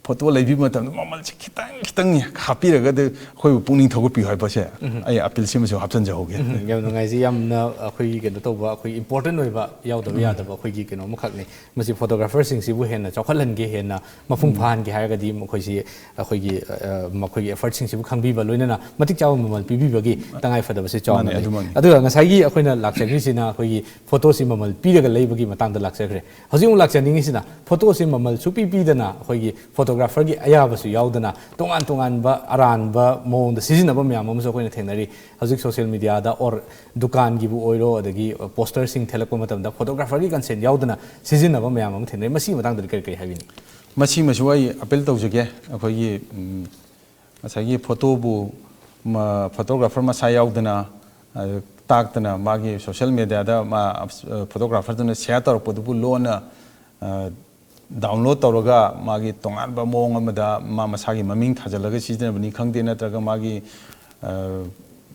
ꯐꯣꯇꯣ ꯂꯩꯕꯤꯕ ꯃꯇꯝꯗ ꯃꯃꯜꯁꯦ ꯈꯤꯇꯪ ꯍꯥꯞꯄꯤꯔꯒꯗꯤ ꯑꯩꯈꯣꯏꯕꯨ ꯄꯨꯛꯅꯤꯡ ꯊꯧꯒꯠꯄꯤꯌꯨ ꯍꯥꯏꯕꯁꯦ ꯑꯩ ꯑꯄꯤꯜꯁꯤꯃꯁꯨ ꯍꯥꯞꯆꯤꯟꯖꯍꯧꯒꯦ ꯌꯥꯝ ꯅꯨꯡꯉꯥꯏꯖꯩ ꯌꯥꯝꯅ ꯑꯩꯈꯣꯏꯒꯤ ꯀꯩꯅꯣ ꯇꯧꯕ ꯑꯩꯈꯣꯏ ꯏꯝꯄꯣꯔꯇꯦꯟ ꯑꯣꯏꯕ ꯌꯥꯎꯗꯕ ꯌꯥꯗꯕ ꯑꯩꯈꯣꯏꯒꯤ ꯀꯩꯅꯣ ꯑꯃꯈꯛꯅꯤ ꯃꯁꯤ ꯐꯣꯇꯣꯒ꯭ꯔꯥꯐꯔꯁꯤꯡꯁꯤꯕꯨ ꯍꯦꯟꯅ ꯆꯥꯎꯈꯠꯍꯟꯒꯦ ꯍꯦꯟꯅ ꯃꯄꯨꯡ ꯐꯥꯍꯟꯒꯦ ꯍꯥꯏꯔꯒꯗꯤ ꯃꯈꯣꯏꯁꯤ ꯑꯩꯈꯣꯏꯒꯤ ꯑꯦꯐꯔꯠꯁꯤꯡꯁꯤꯕꯨ ꯈꯪꯕꯤꯕ ꯂꯣꯏꯅꯅ ꯃꯇꯤꯛ ꯆꯥꯕ ꯃꯃꯜ ꯄꯤꯕꯤꯕꯒꯤ ꯇꯉꯥꯏꯐꯗꯕꯁꯤ ꯆꯥꯎꯅ ꯂꯩ ꯑꯗꯨꯒ ꯉꯁꯥꯏꯒꯤ ꯑꯩꯈꯣꯏꯅ ꯂꯥꯛꯆꯈ꯭ꯔꯤꯁꯤꯅ ꯑꯩꯈꯣꯏꯒꯤ ꯐꯣꯇꯣꯁꯤ ꯃꯃꯜ ꯄꯤꯔꯒ ꯂꯩꯕꯒꯤ ꯃꯇꯥꯡꯗ ꯂꯥꯛꯆꯈ꯭ꯔꯦ ꯍꯧꯖꯤꯛ ꯑꯃꯨꯛ ꯂꯥꯛꯆꯅꯤꯡꯉꯤꯁꯤꯅ ꯐꯣꯇꯣꯁꯤ ꯃꯃꯜ ꯁꯨꯄꯤ ꯄꯤꯗꯅ ꯑꯩꯈꯣꯏꯒꯤ ꯐꯣꯇꯣꯒ꯭ꯔꯥꯐꯔꯒꯤ ꯑꯌꯥꯕꯁꯨ ꯌꯥꯎꯗꯅ ꯇꯣꯉꯥꯟ ꯇꯣꯉꯥꯟꯕ ꯑꯔꯥꯟꯕ ꯃꯑꯣꯡꯗ ꯁꯤꯖꯤꯟꯅꯕ ꯃꯌꯥꯝ ꯑꯃꯁꯨ ꯑꯩꯈꯣꯏꯅ ꯊꯦꯡꯅꯔꯤ ꯍꯧꯖꯤक सोशल मीडिया और दुकान की ओरो पोस्टर थेलक फोटोग्राफर की कंसेंट यादना सिजनब मैम थे कई कई है अपील तौजगे अखोई फोटोबू फोटोग्राफर मसा यादना ताकतना मागी सोशल मीडिया फोटोग्राफर शेयर तौरपदू लोना डाउनलोड तौरगा मागी तोंगानब मौंग मा मसागी ममिंग थाजलगा सिजनबनी खंगदे नत्रगा मागी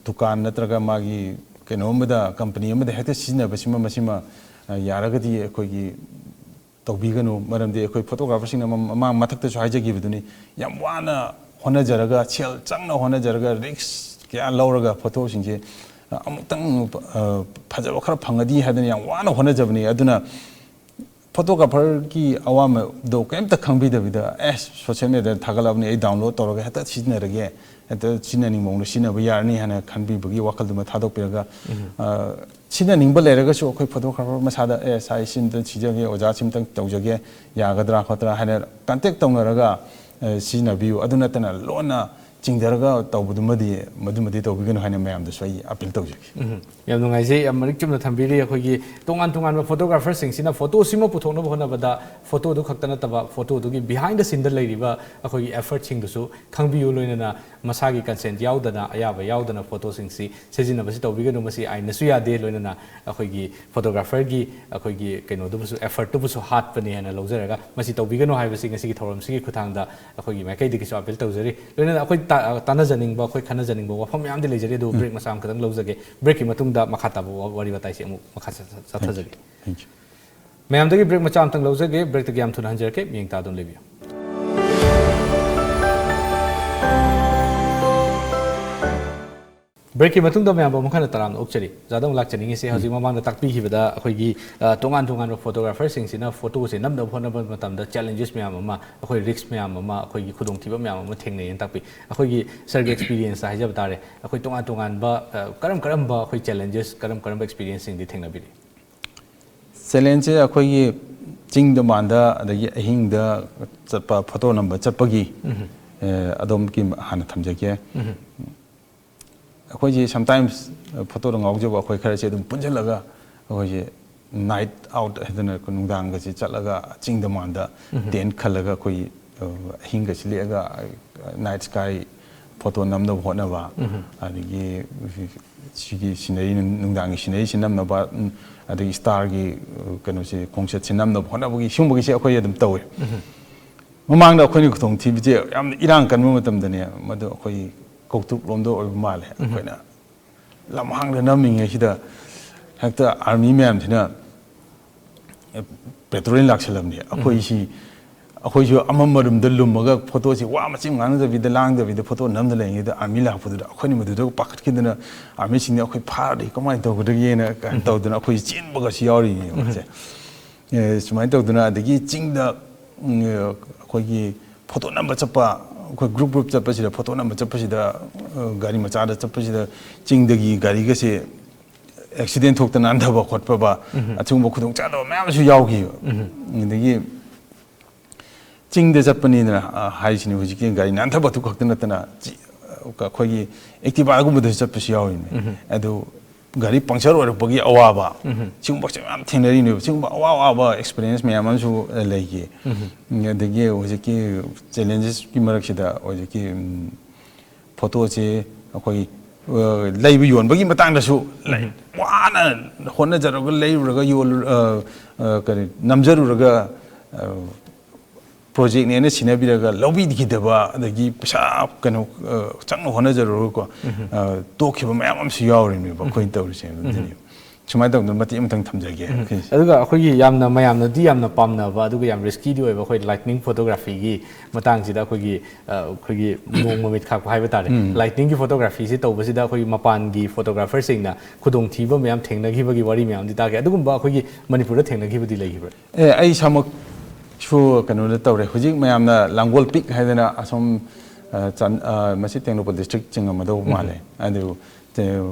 दुकान नत्रगा मागी कनोमदा कंपनी अमदा हेक्ट सिजनबसिमा मसिमा यारगदी अखोगी तौबिगनु मरमदे अखोई फोटोग्राफर सिंग मा मथक्तसु हाइजगिबदुनी याम वाना होनजरगा सेल चंगना होनजरगा रिक्स क्या लौरगा फोटो सिंगे अमुक्तंग फजब खरा फंगदी हादनी याम वाना होनजबनी अदुना फोटोग्राफर की अवाम दो कईमता खंगबिदबिदा सोशल मीडिया थागलाबनी आई डाउनलोड तौरगा हेक्ट सिजनरगे हेक्ट सिजननिंग मौंग सिजनब यारनी हाना खनबिबगी वाखलदुमा थादोकपिरगा सिजननिंग लेरगसु अखोई फोटोग्राफर मसादा साइ सिन सिजगे ओजा सिमतंग तौजगे यागदरा खतरा हाना कांटेक्ट तौनरगा सिजनबियु अदु नतना लोना चिंगदरगा तौबदुमदी मदुमदी तौबिगनु हाना मयामदसु आई अपील तौजगे याम नुंगाइजे याम मरिक चुमना थंबिरी अखोगी तोंगान तोंगान फोटोग्राफर सिंगसिना फोटो सिमो पुथोनब होनबदा फोटो दु खक्तना तबा फोटो दुगी बिहाइंड द सीन द लेरिबा अखोगी एफर्ट सिंगदुसु खंबियु लोइनना मसागी कंसेंट यावदना अयाबा यावदना फोटो सिंगसि सिजिनबसि तौबिगनु मसि आइनसु यादे लोइनना अखोगी फोटोग्राफर की अखोगी कइनो दुबसु एफर्ट दुबसु हातपने हना लौजरगा मसि तौबिगनु हाइबसि ngasi gi thoram sigi khutangda अखोगी माइकै दिगिसु अपील तौजरी लोइनना अखोई तानाजनिंगबा अखोई खनाजनिंगबा वफम यामदि लेजरी दो ब्रेक मसाम खदंग लौजगे ब्रेक की मतुंगदा मखा ताबो वारी बताइसे अमु मखा साथाजगे मैम ब्रेक मचा अमतंग लौजगे ब्रेक तक याम थुना हंजरके मियंग तादुन लेबियो ब्रेक की मतुंग मैम मखना तराम उक्चरी जादम लाक्चनिंग से हजि ममांग ताकपीखिबदा अखोगी तोंगान तोंगान फोटोग्राफर सिंगसिना फोटो से नमदब होनब मतमदा चैलेंजेस मैम अमा अखोई रिस्क मैम अमा अखोगी खुदोंथिबा मैम अमा थेंगने ताकपी अखोगी सर्ग एक्सपीरियंस हाइजब तारे अखोई तोंगान तोंगान करम करम अखोई चैलेंजेस करम करम एक्सपीरियंस सिंग दि थेंगनबिरि चैलेंज अखोगी ꯆꯤꯡꯗ ꯃꯥꯟꯗ ꯑꯗꯒꯤ ꯑꯍꯤꯡꯗ ꯆꯠꯄ ꯐꯣꯇꯣ ꯅꯝꯕ ꯆꯠꯄꯒꯤ ꯑꯗꯣꯝꯒꯤ ꯍꯥꯟꯅ ꯊꯝꯖꯒꯦ ꯑꯩꯈꯣꯏꯁꯦ ꯁꯝꯇꯥꯏꯝꯁ ꯐꯣꯇꯣꯗ ꯉꯥꯎꯖꯕ ꯑꯩꯈꯣꯏ ꯈꯔꯁꯦ ꯑꯗꯨꯝ ꯄꯨꯟꯁꯤꯜꯂꯒ ꯑꯩꯈꯣꯏꯁꯦ ꯅꯥꯏꯠ ꯑꯥꯎꯠ ꯍꯥꯏꯗꯅ ꯅꯨꯡꯗꯥꯡꯒꯁꯦ ꯆꯠꯂꯒ ꯆꯤꯡꯗ ꯃꯥꯟꯗ ꯇꯦꯟ ꯈꯜꯂꯒ ꯑꯩꯈꯣꯏ ꯑꯍꯤꯡꯒꯁꯤ ꯂꯦꯛꯑꯒ ꯅꯥꯏꯠ ꯁ꯭ꯀꯥꯏ ꯐꯣꯇꯣ ꯅꯝꯅꯕ ꯍꯣꯠꯅꯕ ꯑꯗꯒꯤ ꯁꯤꯒꯤ ꯁꯤꯅꯔꯤ ꯅꯨꯡꯗꯥꯡꯒꯤ ꯁꯤꯅꯔꯤꯁꯤ ꯅꯝꯅꯕ ꯑꯗꯒꯤ ꯁ꯭ꯇꯥꯔꯒꯤ ꯀꯩꯅꯣꯁꯦ ꯈꯣꯡꯆꯠꯁꯤ ꯅꯝꯅꯕ ꯍꯣꯠꯅꯕꯒꯤ ꯁꯤꯒꯨꯝꯕꯒꯤꯁꯦ ꯑꯩꯈꯣꯏ ꯑꯗꯨꯝ ꯇꯧꯋꯦ ꯃꯃꯥꯡꯗ ꯑꯩꯈꯣꯏꯅ ꯈꯨꯗꯣꯡꯊꯤꯕꯁꯦ ꯌꯥꯝꯅ ꯏꯔꯥꯡ ꯀꯟꯕ ꯃꯇꯝꯗꯅꯦ ꯃꯗꯨ ꯑꯩꯈꯣꯏ ꯀꯧꯇꯨꯛ ꯂꯣꯝꯗ ꯑꯣꯏꯕ ꯃꯥꯜꯂꯦ ꯑꯩꯈꯣꯏꯅ ꯂꯝꯍꯥꯡꯗ ꯅꯝꯃꯤꯉꯩꯁꯤꯗ ꯍꯦꯛꯇ ꯑꯥꯔꯃꯤ ꯃꯌꯥꯝꯁꯤꯅ ꯄꯦꯇ꯭ꯔꯣꯂꯤꯡ ꯂꯥꯛꯁꯜꯂꯝꯅꯤ ꯑꯩꯈꯣꯏꯁꯨ ꯑꯃꯝꯕꯔꯣꯝꯗ ꯂꯨꯝꯃꯒ ꯐꯣꯇꯣꯁꯤ ꯋꯥ ꯃꯆꯤꯟ ꯉꯥꯡꯅꯗꯕꯤꯗ ꯂꯥꯡꯗꯕꯤꯗ ꯐꯣꯇꯣ ꯅꯝꯗ ꯂꯩꯉꯩꯗ ꯑꯥꯔꯃꯤ ꯂꯥꯛꯄꯗꯨꯗ ꯑꯩꯈꯣꯏꯅ ꯃꯗꯨꯗ ꯄꯥꯈꯠꯈꯤꯗꯅ ꯑꯥꯔꯃꯤꯁꯤꯡꯅ ꯑꯩꯈꯣꯏ ꯐꯥꯔꯗꯤ ꯀꯃꯥꯏꯅ ꯇꯧꯒꯗꯒꯦꯅ ꯀꯩꯅꯣ ꯇꯧꯗꯅ ꯑꯩꯈꯣꯏ ꯆꯦꯟꯕꯒꯁꯨ ꯌꯥꯎꯔꯤꯅꯦ ꯁꯨꯃꯥꯏꯅ ꯇꯧꯗꯅ ꯑꯗꯒꯤ ꯆꯤꯡꯗ ꯑꯩꯈꯣꯏꯒꯤ ꯐꯣꯇꯣ ꯅꯝꯕ ꯆꯠꯄ ꯑꯩꯈꯣꯏ ꯒ꯭ꯔꯨꯞ ꯆꯠꯄꯁꯤꯗ ꯐꯣꯇꯣ ꯅꯝꯕ ꯆꯠꯄꯁꯤꯗ ꯒꯥꯔꯤ ꯃꯆꯥꯗ ꯆꯠꯄꯁꯤꯗ ꯆꯤꯡꯗꯒꯤ ꯒꯥꯔꯤꯒꯁꯦ ꯑꯦꯛꯁꯤꯗꯦꯟ ꯊꯣꯛꯇꯅ ꯅꯥꯟꯊꯕ ꯈꯣꯠꯄ ꯑꯁꯤꯒꯨꯝꯕ ꯈꯨꯗꯣꯡꯆꯥꯗꯕ ꯃꯌꯥꯝꯁꯨ ꯌꯥꯎꯈꯤꯕ ꯑꯗꯒꯤ ꯆꯤꯡꯗ ꯆꯠꯄꯅꯤꯅ ꯍꯥꯏꯁꯤꯅꯤ ꯍꯧꯖꯤꯛꯀꯤ ꯒꯥꯔꯤ ꯅꯥꯟꯊꯕꯗꯨ ꯈꯛꯇ ꯅꯠꯇꯅ ꯑꯩꯈꯣꯏꯒꯤ ꯑꯦꯛꯇꯤꯚꯥꯒꯨꯝꯕꯗꯁꯨ ꯆꯠꯄꯁꯨ ꯌꯥꯎꯔꯤꯅꯦ ꯑꯗꯨ ꯒꯥꯔꯤ ꯄꯪꯆꯔ ꯑꯣꯏꯔꯛꯄꯒꯤ ꯑꯋꯥꯕ ꯁꯤꯒꯨꯝꯕꯁꯦ ꯃꯌꯥꯝ ꯊꯦꯡꯅꯔꯤꯅꯦꯕ ꯁꯤꯒꯨꯝꯕ ꯑꯋꯥꯕ ꯑꯦꯛꯁꯄꯤꯔꯤꯌꯦꯟꯁ ꯃꯌꯥꯝ ꯑꯃꯁꯨ ꯂꯩꯈꯤ ꯑꯗꯒꯤ ꯍꯧꯖꯤꯛꯀꯤ ꯆꯦꯂꯦꯟꯖꯦꯁꯀꯤ ꯃꯔꯛꯁꯤꯗ ꯍꯧꯖꯤꯛꯀꯤ ꯐꯣꯇꯣꯁꯦ ꯑꯩꯈꯣꯏ ꯂꯩꯕ ꯌꯣꯟꯕꯒꯤ ꯃꯇꯥꯡꯗꯁꯨ ꯋꯥꯅ ꯍꯣꯠꯅꯖꯔꯒ ꯂꯩꯔꯨꯔꯒ ꯀꯔꯤ ꯅꯝꯖꯔꯨꯔꯒ ꯄ꯭ꯔꯣꯖꯦꯛꯅꯦꯅ ꯁꯤꯟꯅꯕꯤꯔꯒ ꯂꯧꯕꯤꯈꯤꯗꯕ ꯑꯗꯒꯤ ꯄꯩꯁꯥ ꯀꯩꯅꯣ ꯆꯪꯅ ꯍꯣꯠꯅꯖꯔꯨꯔꯒꯀꯣ ꯇꯣꯛꯈꯤꯕ ꯃꯌꯥꯝ ꯑꯃꯁꯨ ꯌꯥꯎꯔꯤꯅꯦꯕ ꯑꯩꯈꯣꯏꯅ ꯇꯧꯔꯤꯁꯦ ꯑꯗꯨꯅꯤ ꯁꯨꯃꯥꯏꯅ ꯇꯧꯗꯅ ꯃꯇꯦꯛ ꯑꯃꯇꯪ ꯊꯝꯖꯒꯦ ꯑꯗꯨꯒ ꯑꯩꯈꯣꯏꯒꯤ ꯌꯥꯝꯅ ꯃꯌꯥꯝꯅꯗꯤ ꯌꯥꯝꯅ ꯄꯥꯝꯅꯕ ꯑꯗꯨꯒ ꯌꯥꯝ ꯔꯤꯁꯀꯤꯗꯤ ꯑꯣꯏꯕ ꯑꯩꯈꯣꯏ ꯂꯥꯏꯠꯅꯤꯡ ꯐꯣꯇꯣꯒ꯭ꯔꯥꯐꯤꯒꯤ ꯃꯇꯥꯡꯁꯤꯗ ꯑꯩꯈꯣꯏꯒꯤ ꯅꯣꯡ ꯃꯃꯤꯠ ꯈꯥꯛꯄ ꯍꯥꯏꯕ ꯇꯥꯔꯦ ꯂꯥꯏꯠꯅꯤꯡꯒꯤ ꯐꯣꯇꯣꯒ꯭ꯔꯥꯐꯤꯁꯤ ꯇꯧꯕꯁꯤꯗ ꯑꯩꯈꯣꯏꯒꯤ ꯃꯄꯥꯟꯒꯤ ꯐꯣꯇꯣꯒ꯭ꯔꯥꯐꯔꯁꯤꯡꯅ ꯈꯨꯗꯣꯡꯊꯤꯕ ꯃꯌꯥꯝ ꯊꯦꯡꯅꯈꯤꯕꯒꯤ ꯋꯥꯔꯤ ꯃꯌꯥꯝꯗꯤ ꯇꯥꯒꯦ ꯑꯗꯨꯒꯨꯝꯕ ꯑꯩꯈꯣꯏꯒꯤ ꯃꯅꯤꯄꯨꯔꯗ ꯊꯦꯡꯅꯈꯤꯕꯗꯤ ꯂꯩꯈꯤꯕ꯭ꯔꯥ ꯑꯩ ꯁꯃꯛꯁꯨ ꯀꯩꯅꯣꯗ ꯇꯧꯔꯦ ꯍꯧꯖꯤꯛ ꯃꯌꯥꯝꯅ ꯂꯥꯡꯒꯣꯜ ꯄꯤꯛ ꯍꯥꯏꯗꯅ ꯑꯁꯣꯝ ꯃꯁꯤ ꯇꯦꯡꯅꯧꯄꯜ ꯗꯤꯁꯇ꯭ꯔꯤꯛ ꯆꯤꯡꯉꯝꯃꯗꯧꯕ ꯃꯥꯜꯂꯦ ꯑꯗꯨ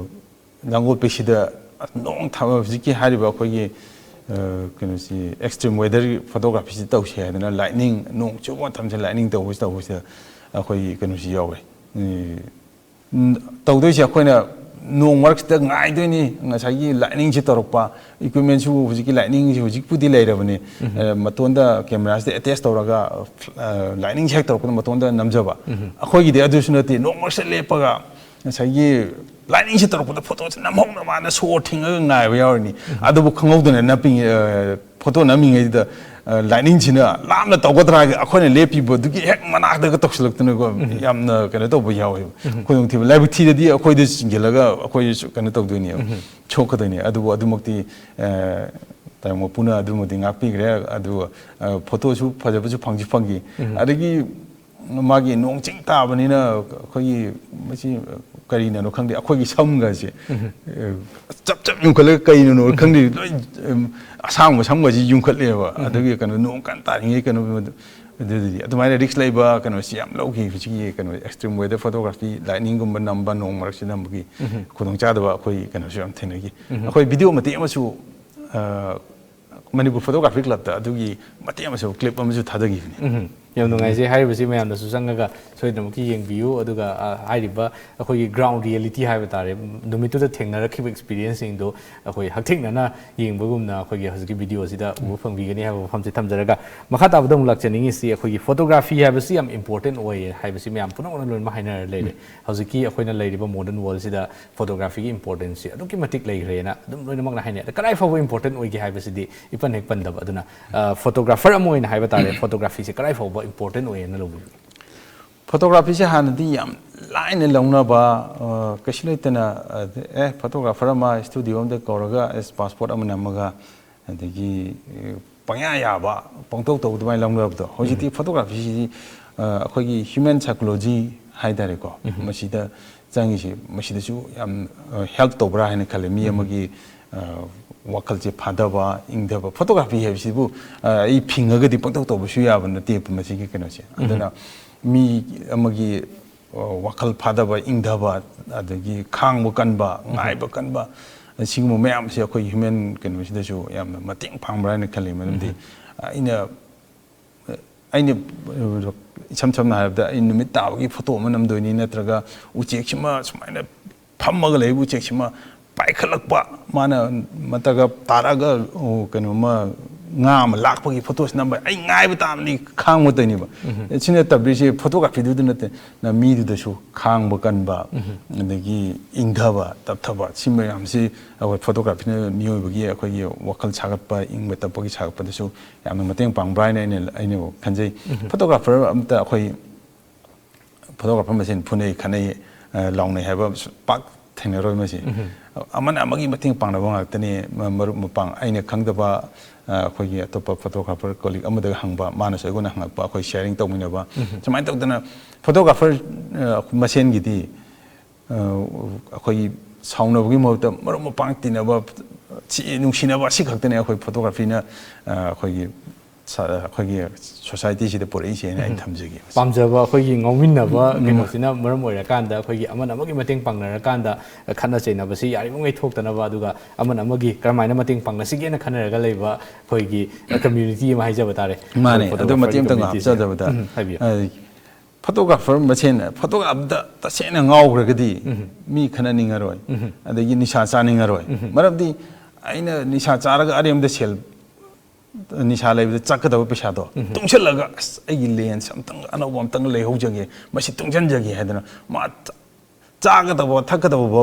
ꯂꯥꯡꯒꯣꯜ ꯄꯤꯛꯁꯤꯗ ꯅꯣꯡ ꯊꯥꯕ ꯍꯧꯖꯤꯛꯀꯤ ꯍꯥꯏꯔꯤꯕ ꯑꯩꯈꯣꯏꯒꯤ ꯀꯩꯅꯣꯁꯤ ꯑꯦꯛꯁꯇ꯭रीम ꯋꯦꯗꯔ ꯐꯣꯇꯣꯒ꯭ꯔꯥꯐꯤꯁꯤ ꯇꯧꯁꯦ ꯍꯥꯏꯗꯅ ꯂꯥꯏꯠꯅꯤꯡ ꯅꯣꯡ ꯆꯨꯕ ꯃꯇꯝꯁꯤꯗ ꯂꯥꯏꯠꯅꯤꯡ ꯇꯧꯕꯁꯤꯗ ꯑꯩꯈꯣꯏ ꯀꯩꯅꯣꯁꯤ ꯌꯥꯎꯔꯦ ꯇꯧꯗꯣꯏꯁꯦ ꯑꯩꯈꯣꯏꯅ ꯅꯣꯡ ꯃꯔꯛꯁꯤꯗ ꯉꯥꯏꯗꯣꯏꯅꯤ ꯉꯁꯥꯏꯒꯤ ꯂꯥꯏꯠꯅꯤꯡꯁꯤ ꯇꯧꯔꯛꯄ ꯏꯀ꯭ꯋꯤꯞꯃꯦꯟꯁꯨ ꯍꯧꯖꯤꯛꯀꯤ ꯂꯥꯏꯠꯅꯤꯡꯁꯤ ꯍꯧꯖꯤꯛꯄꯨꯗꯤ ꯂꯩꯔꯕꯅꯤ ꯃꯇꯣꯟꯗ ꯀꯦꯃꯦꯔꯥꯁꯤꯗ ꯑꯦꯇꯦꯁ ꯇꯧꯔꯒ ꯂꯥꯏꯠꯅꯤꯡꯁꯤ ꯍꯦꯛ ꯇꯧꯔꯛꯄꯗ ꯃꯇꯣꯟꯗ ꯅꯝꯖꯕ ꯑꯩꯈꯣꯏꯒꯤꯗꯤ ꯑꯗꯨꯁꯨ ꯅꯠꯇꯦ ꯅꯣꯡ ꯃꯔꯛꯁꯤꯗ ꯂꯦꯞꯄꯒ ꯉꯁꯥꯏꯒꯤ ꯂꯥꯏꯠꯅꯤꯡꯁꯤ ꯇꯧꯔꯛꯄꯗ ꯐꯣꯇꯣꯁꯤ ꯅꯝꯍꯧꯅꯕꯅ ꯁꯣꯔ ꯊꯤꯡꯉꯒ ꯉꯥꯏꯕ ꯌꯥꯎꯔꯤꯅꯤ ꯑꯗꯨꯕꯨ ꯈꯪꯍꯧꯗꯅ ꯐꯣꯇꯣ ꯅꯝꯃꯤꯉꯩꯗꯨꯗ ꯂꯥꯏꯠꯅꯤꯡꯁꯤꯅ ꯂꯥꯞꯅ ꯇꯧꯒꯗ꯭ꯔꯥ ꯑꯩꯈꯣꯏꯅ ꯂꯦꯞꯄꯤꯕꯗꯨꯒꯤ ꯍꯦꯛ ꯃꯅꯥꯛꯇꯒ ꯇꯧꯁꯤꯜꯂꯛꯇꯅꯀꯣ ꯌꯥꯝꯅ ꯀꯩꯅꯣ ꯇꯧꯕ ꯌꯥꯎꯋꯦꯕ ꯈꯨꯗꯣꯡꯊꯤꯕ ꯂꯥꯏꯕꯛ ꯊꯤꯗꯗꯤ ꯑꯩꯈꯣꯏꯗ ꯆꯤꯡꯁꯤꯜꯂꯒ ꯑꯩꯈꯣꯏꯁꯨ ꯀꯩꯅꯣ ꯇꯧꯗꯣꯏꯅꯦꯕ ꯁꯣꯛꯀꯗꯣꯏꯅꯦ ꯑꯗꯨꯕꯨ ꯑꯗꯨꯃꯛꯇꯤ ꯇꯥꯏꯃꯣ ꯃꯄꯨꯅ ꯑꯗꯨꯃꯗꯤ ꯉꯥꯛꯄꯤꯈ꯭ꯔꯦ ꯑꯗꯨꯒ ꯐꯣꯇꯣꯁꯨ ꯐꯖꯕꯁꯨ ꯐꯪꯈꯤ ꯑꯗꯒꯤ ꯃꯥꯒꯤ ꯅꯣꯡ ꯆꯤꯡ ꯇꯥꯕꯅꯤꯅ ꯑꯩꯈꯣꯏꯒꯤ ꯃꯁꯤ ꯀꯔꯤꯅꯅꯣ ꯈꯪꯗꯦ ꯑꯩꯈꯣꯏꯒꯤ ꯁꯝꯒꯁꯦ ꯆꯞ ꯌꯨꯡꯈꯠꯂꯒ ꯀꯩꯅꯅꯣ ꯈꯪꯗꯦ ꯂꯣꯏ ꯑꯁꯥꯡꯕ ꯁꯝꯒꯁꯤ ꯌꯨꯡꯈꯠꯂꯦꯕ ꯑꯗꯨꯒꯤ ꯀꯩꯅꯣ ꯅꯣꯡ ꯀꯟꯅ ꯇꯥꯔꯤꯉꯩ ꯀꯩꯅꯣ ꯑꯗꯨꯗꯤ ꯑꯗꯨꯃꯥꯏꯅ ꯔꯤꯛꯁ ꯂꯩꯕ ꯀꯩꯅꯣꯁꯤ ꯌꯥꯝ ꯂꯧꯈꯤ ꯍꯧꯖꯤꯛꯀꯤ ꯀꯩꯅꯣ ꯑꯦꯛꯁꯇ꯭रीम ꯋꯦꯗꯔ ꯐꯣꯇꯣꯒ꯭ꯔꯥꯐꯤ ꯂꯥꯏꯠꯅꯤꯡꯒꯨꯝꯕ ꯅꯝꯕ ꯅꯣꯡ ꯃꯔꯛꯁꯤ ꯅꯝꯕꯒꯤ ꯈꯨꯗꯣꯡꯆꯥꯗꯕ ꯑꯩꯈꯣꯏ ꯀꯩꯅꯣꯁꯨ ꯌꯥꯝ ꯊꯦꯡꯅꯈꯤ ꯑꯩꯈꯣꯏ ꯚꯤꯗꯤꯑꯣ ꯃꯇꯦꯛ ꯑꯃꯁꯨ ꯃꯅꯤꯄꯨꯔ ꯐꯣꯇꯣꯒ꯭ꯔꯥꯐꯤ ꯀ꯭ꯂꯕꯇ ꯑꯗꯨꯒꯤ ꯃꯇꯦꯛ ꯑꯃꯁꯨ ꯀ꯭ꯂꯤꯞ ꯑꯃꯁꯨ ꯊꯥꯗꯈꯤꯕꯅꯤ ꯌꯥꯝ ꯅꯨꯡꯉꯥꯏꯖꯩ ꯍꯥꯏꯔꯤꯕꯁꯤ ꯃꯌꯥꯝꯅꯁꯨ ꯆꯪꯉꯒ ꯁꯣꯏꯗꯅꯃꯛꯀꯤ ꯌꯦꯡꯕꯤꯌꯨ ꯑꯗꯨꯒ ꯍꯥꯏꯔꯤꯕ ꯑꯩꯈꯣꯏꯒꯤ ꯒ꯭ꯔꯥꯎꯟ ꯔꯤꯌꯦꯂꯤꯇꯤ ꯍꯥꯏꯕ ꯇꯥꯔꯦ ꯅꯨꯃꯤꯠꯇꯨꯗ ꯊꯦꯡꯅꯔꯛꯈꯤꯕ ꯑꯦꯛꯁꯄꯤꯔꯤꯌꯦꯟꯁꯁꯤꯡꯗꯣ ꯑꯩꯈꯣꯏ ꯍꯛꯊꯦꯡꯅꯅ ꯌꯦꯡꯕꯒꯨꯝꯅ ꯑꯩꯈꯣꯏꯒꯤ ꯍꯧꯖꯤꯛꯀꯤ ꯚꯤꯗꯤꯑꯣꯁꯤꯗ ꯎꯕ ꯐꯪꯕꯤꯒꯅꯤ ꯍꯥꯏꯕ ꯋꯥꯐꯝꯁꯤ ꯊꯝꯖꯔꯒ ꯃꯈꯥ ꯇꯥꯕꯗ ꯑꯃꯨꯛ ꯂꯥꯛꯆꯅꯤꯡꯉꯤꯁꯤ ꯑꯩꯈꯣꯏꯒꯤ ꯐꯣꯇꯣꯒ꯭ꯔꯥꯐꯤ ꯍꯥꯏꯕꯁꯤ ꯌꯥꯝ ꯏꯝꯄꯣꯔꯇꯦꯟ ꯑꯣꯏꯌꯦ ꯍꯥꯏꯕꯁꯤ ꯃꯌꯥꯝ ꯄꯨꯝꯅꯃꯛꯅ ꯂꯣꯏꯅꯃꯛ ꯍꯥꯏꯅꯔ ꯂꯩꯔꯦ ꯍꯧꯖꯤꯛꯀꯤ ꯑꯩꯈꯣꯏꯅ ꯂꯩꯔꯤꯕ ꯃꯣꯗꯔꯟ ꯋꯥꯔꯜꯁꯤꯗ ꯐꯣꯇꯣꯒ꯭ꯔꯥꯐꯤꯒꯤ ꯏꯝꯄꯣꯔꯇꯦꯟꯁꯁꯤ ꯑꯗꯨꯛꯀꯤ ꯃꯇꯤꯛ ꯂꯩꯈ꯭ꯔꯦꯅ ꯑꯗꯨꯝ ꯂꯣꯏꯅꯃꯛꯅ ꯍꯥꯏꯅꯩ ꯀꯗꯥꯏ ꯐꯥꯎꯕ ꯏꯝꯄꯣꯔꯇꯦꯟ ꯑꯣꯏꯒꯦ ꯍꯥꯏꯕꯁꯤꯗꯤ ꯏꯄꯟ ꯍꯦꯛ ꯄꯟꯗꯕ ꯑꯗꯨꯅ ꯐꯣꯇꯣꯒ꯭ꯔꯥꯐꯔ ꯑꯃ ꯑꯣꯏꯅ ꯍꯥꯏꯕ ꯇꯥꯔꯦ ꯐꯣꯇꯣꯒ꯭ꯔꯥꯐꯤꯁꯤ ꯀꯗꯥꯏ ꯐꯥꯎꯕ ꯏꯝꯄꯣꯔꯇꯦꯟ ꯑꯣꯏꯌꯦꯅ ꯂꯧꯕꯤꯕꯒꯦ ꯐꯣꯇꯣꯒ꯭ꯔꯥꯐꯤꯁꯦ ꯍꯥꯟꯅꯗꯤ ꯌꯥꯝ ꯂꯥꯏꯅ ꯂꯧꯅꯕ ꯀꯩꯁꯨ ꯂꯩꯇꯅ ꯐꯣꯇꯣꯒ꯭ꯔꯥꯐꯔ ꯑꯃ ꯁ꯭ꯇꯨꯗꯤꯑꯣ ꯑꯃꯗ ꯀꯧꯔꯒ ꯄꯥꯁꯄꯣꯔꯠ ꯑꯃ ꯅꯝꯃꯒ ꯑꯗꯒꯤ ꯄꯪꯌꯥ ꯌꯥꯕ ꯄꯪꯇꯧ ꯇꯧꯕ ꯑꯗꯨꯃꯥꯏꯅ ꯂꯧꯅꯕꯗꯣ ꯍꯧꯖꯤꯛꯇꯤ ꯐꯣꯇꯣꯒ꯭ꯔꯥꯐꯤꯁꯤꯗꯤ ꯑꯩꯈꯣꯏꯒꯤ ꯍ꯭ꯌꯨꯃꯦꯟ ꯁꯥꯏꯀꯣꯂꯣꯖꯤ ꯍꯥꯏꯇꯥꯔꯦꯀꯣ ꯃꯁꯤꯗ ꯆꯪꯉꯤꯁꯤ ꯃꯁꯤꯗꯁꯨ ꯌꯥꯝ ꯍꯦꯜꯞ ꯇꯧꯕ꯭ꯔꯥ ꯍꯥꯏꯅ ꯈꯜꯂꯦ ꯃꯤ ꯑꯃꯒꯤ ꯋꯥꯈꯜꯁꯦ ꯐꯥꯗꯕ ꯏꯪꯊꯕ ꯐꯣꯇꯣꯒ꯭ꯔꯥꯐꯤ ꯍꯥꯏꯕꯁꯤꯕꯨ ꯑꯩ ꯐꯤꯡꯉꯒꯗꯤ ꯄꯪꯇꯧ ꯇꯧꯕꯁꯨ ꯌꯥꯕ ꯅꯠꯇꯦ ꯃꯁꯤꯒꯤ ꯀꯩꯅꯣꯁꯦ ꯑꯗꯨꯅ ꯃꯤ ꯑꯃꯒꯤ ꯋꯥꯈꯜ ꯐꯥꯗꯕ ꯏꯪꯊꯕ ꯑꯗꯒꯤ ꯈꯥꯡꯕ ꯀꯟꯕ ꯉꯥꯏꯕ ꯀꯟꯕ ꯑꯁꯤꯒꯨꯝꯕ ꯃꯌꯥꯝꯁꯦ ꯑꯩꯈꯣꯏ ꯍ꯭ꯌꯨꯃꯦꯟ ꯀꯩꯅꯣꯁꯤꯗꯁꯨ ꯌꯥꯝꯅ ꯃꯇꯦꯡ ꯄꯥꯡꯕ꯭ꯔꯥ ꯍꯥꯏꯅ ꯈꯜꯂꯤ ꯃꯔꯝꯗꯤ ꯑꯩꯅ ꯏꯁꯝ ꯁꯝꯅ ꯍꯥꯏꯔꯕꯗ ꯑꯩ ꯅꯨꯃꯤꯠ ꯇꯥꯕꯒꯤ ꯐꯣꯇꯣ ꯑꯃ ꯅꯝꯗꯣꯏꯅꯤ ꯅꯠꯇ꯭ꯔꯒ ꯎꯆꯦꯛꯁꯤꯃ ꯁꯨꯃꯥꯏꯅ ꯐꯝꯃꯒ ꯂꯩꯕ ꯎꯆꯦꯛꯁꯤꯃ ꯄꯥꯏꯈꯠꯂꯛꯄ ꯃꯥꯅ ꯅꯠꯇ꯭ꯔꯒ ꯇꯥꯔꯛꯑꯒ ꯀꯩꯅꯣꯃ ꯉꯥ ꯑꯃ ꯂꯥꯛꯄꯒꯤ ꯐꯣꯇꯣꯁꯤ ꯅꯝꯕ ꯑꯩ ꯉꯥꯏꯕ ꯇꯥꯕꯅꯤ ꯈꯥꯡꯕꯗꯣꯏꯅꯦꯕ ꯁꯤ ꯅꯠꯇꯕꯔꯤꯁꯦ ꯐꯣꯇꯣꯒ꯭ꯔꯥꯐꯤꯗꯨꯗ ꯅꯠꯇꯦ ꯃꯤꯗꯨꯗꯁꯨ ꯈꯥꯡꯕ ꯀꯟꯕ ꯑꯗꯒꯤ ꯏꯪꯊꯕ ꯇꯞꯊꯕ ꯁꯤ ꯃꯌꯥꯝꯁꯤ ꯑꯩꯈꯣꯏ ꯐꯣꯇꯣꯒ꯭ꯔꯥꯐꯤꯅ ꯃꯤꯑꯣꯏꯕꯒꯤ ꯑꯩꯈꯣꯏꯒꯤ ꯋꯥꯈꯜ ꯁꯥꯒꯠꯄ ꯏꯪꯕ ꯇꯞꯄꯒꯤ ꯁꯥꯒꯠꯄꯗꯁꯨ ꯌꯥꯝꯅ ꯃꯇꯦꯡ ꯄꯥꯡꯕ꯭ꯔꯥ ꯍꯥꯏꯅ ꯑꯩꯅ ꯈꯟꯖꯩ ꯐꯣꯇꯣꯒ꯭ꯔꯥꯐꯔ ꯑꯃꯇ ꯑꯩꯈꯣꯏ ꯐꯣꯇꯣꯒ꯭ꯔꯥꯐꯔ ꯃꯁꯦꯟ ꯐꯨꯅꯩ ꯈꯟꯅꯩ ꯂꯥꯎꯅꯩ ꯍꯥꯏꯕ ꯄꯥꯛ ꯊꯦꯡꯅꯔꯣꯏ ꯃꯁꯤ ꯑꯃꯅ ꯑꯃꯒꯤ ꯃꯇꯦꯡ ꯄꯥꯡꯅꯕ ꯉꯥꯛꯇꯅꯤ ꯃꯔꯨꯞ ꯃꯄꯥꯡ ꯑꯩꯅ ꯈꯪꯗꯕ ꯑꯩꯈꯣꯏꯒꯤ ꯑꯇꯣꯞꯄ ꯐꯣꯇꯣꯒ꯭ꯔꯥꯐꯔ ꯀꯣꯂꯤꯛ ꯑꯃꯗꯒ ꯍꯪꯕ ꯃꯥꯅꯁꯨ ꯑꯩꯉꯣꯟꯗ ꯍꯪꯉꯛꯄ ꯑꯩꯈꯣꯏ ꯁꯦꯌꯔꯤꯡ ꯇꯧꯃꯤꯟꯅꯕ ꯁꯨꯃꯥꯏꯅ ꯇꯧꯗꯅ ꯐꯣꯇꯣꯒ꯭ꯔꯥꯐꯔ ꯃꯁꯦꯟꯒꯤꯗꯤ ꯑꯩꯈꯣꯏꯒꯤ ꯁꯥꯎꯅꯕꯒꯤ ꯃꯍꯨꯠꯇ ꯃꯔꯨꯞ ꯃꯄꯥꯡ ꯇꯤꯟꯅꯕ ꯅꯨꯡꯁꯤꯅꯕ ꯑꯁꯤ ꯈꯛꯇꯅꯦ ꯑꯩꯈꯣꯏ ꯐꯣꯇꯣꯒ꯭ꯔꯥꯐꯤꯅ ꯑꯩꯈꯣꯏꯒꯤ ꯁꯣꯁꯥꯏꯇꯤꯁꯤꯗ ꯄꯨꯔꯛꯏꯁꯦꯅ ꯑꯩ ꯊꯝꯖꯒꯦ ꯄꯥꯝꯖꯕ ꯑꯩꯈꯣꯏꯒꯤ ꯉꯥꯎꯃꯤꯟꯅꯕ ꯀꯩꯅꯣꯁꯤꯅ ꯃꯔꯝ ꯑꯣꯏꯔꯀꯥꯟꯗ ꯑꯩꯈꯣꯏꯒꯤ ꯑꯃꯅ ꯑꯃꯒꯤ ꯃꯇꯦꯡ ꯄꯥꯡꯅꯔꯀꯥꯟꯗ ꯈꯠꯅ ꯆꯩꯅꯕꯁꯤ ꯌꯥꯔꯤꯕꯃꯈꯩ ꯊꯣꯛꯇꯅꯕ ꯑꯗꯨꯒ ꯑꯃꯅ ꯑꯃꯒꯤ ꯀꯔꯝꯍꯥꯏꯅ ꯃꯇꯦꯡ ꯄꯥꯡꯅꯁꯤꯒꯦꯅ ꯈꯟꯅꯔꯒ ꯂꯩꯕ ꯑꯩꯈꯣꯏꯒꯤ ꯀꯝꯃ꯭ꯌꯨꯅꯤꯇꯤ ꯑꯃ ꯍꯥꯏꯖꯕ ꯇꯥꯔꯦ ꯃꯥꯅꯦ ꯑꯗꯨ ꯃꯇꯦꯡ ꯑꯃꯇꯪ ꯍꯥꯞꯆꯗꯕꯗ ꯐꯣꯇꯣꯒ꯭ꯔꯥꯐꯔ ꯃꯁꯦꯟ ꯐꯣꯇꯣꯒ꯭ꯔꯥꯐꯗ ꯇꯁꯦꯡꯅ ꯉꯥꯎꯈ꯭ꯔꯒꯗꯤ ꯃꯤ ꯈꯟꯅꯅꯤꯡꯉꯔꯣꯏ ꯑꯗꯒꯤ ꯅꯤꯁꯥ ꯆꯥꯅꯤꯡꯉꯔꯣꯏ ꯃꯔꯝꯗꯤ ꯑꯩꯅ ꯅꯤꯁꯥ ꯆꯥꯔꯒ ꯑꯔꯦꯝꯕꯗ ꯁꯦꯜ ꯅꯤꯁꯥ ꯂꯩꯕꯗ ꯆꯠꯀꯗꯕ ꯄꯩꯁꯥꯗꯣ ꯇꯨꯡꯁꯤꯜꯂꯒ ꯑꯁ ꯑꯩꯒꯤ ꯂꯦꯟꯁ ꯑꯝꯇꯪ ꯑꯅꯧꯕ ꯑꯝꯇꯪ ꯂꯩꯍꯧꯖꯒꯦ ꯃꯁꯤ ꯇꯨꯡꯁꯤꯟꯖꯒꯦ ꯍꯥꯏꯗꯅ ꯃꯥ ꯆꯥꯒꯗꯕ ꯊꯛꯀꯗꯕ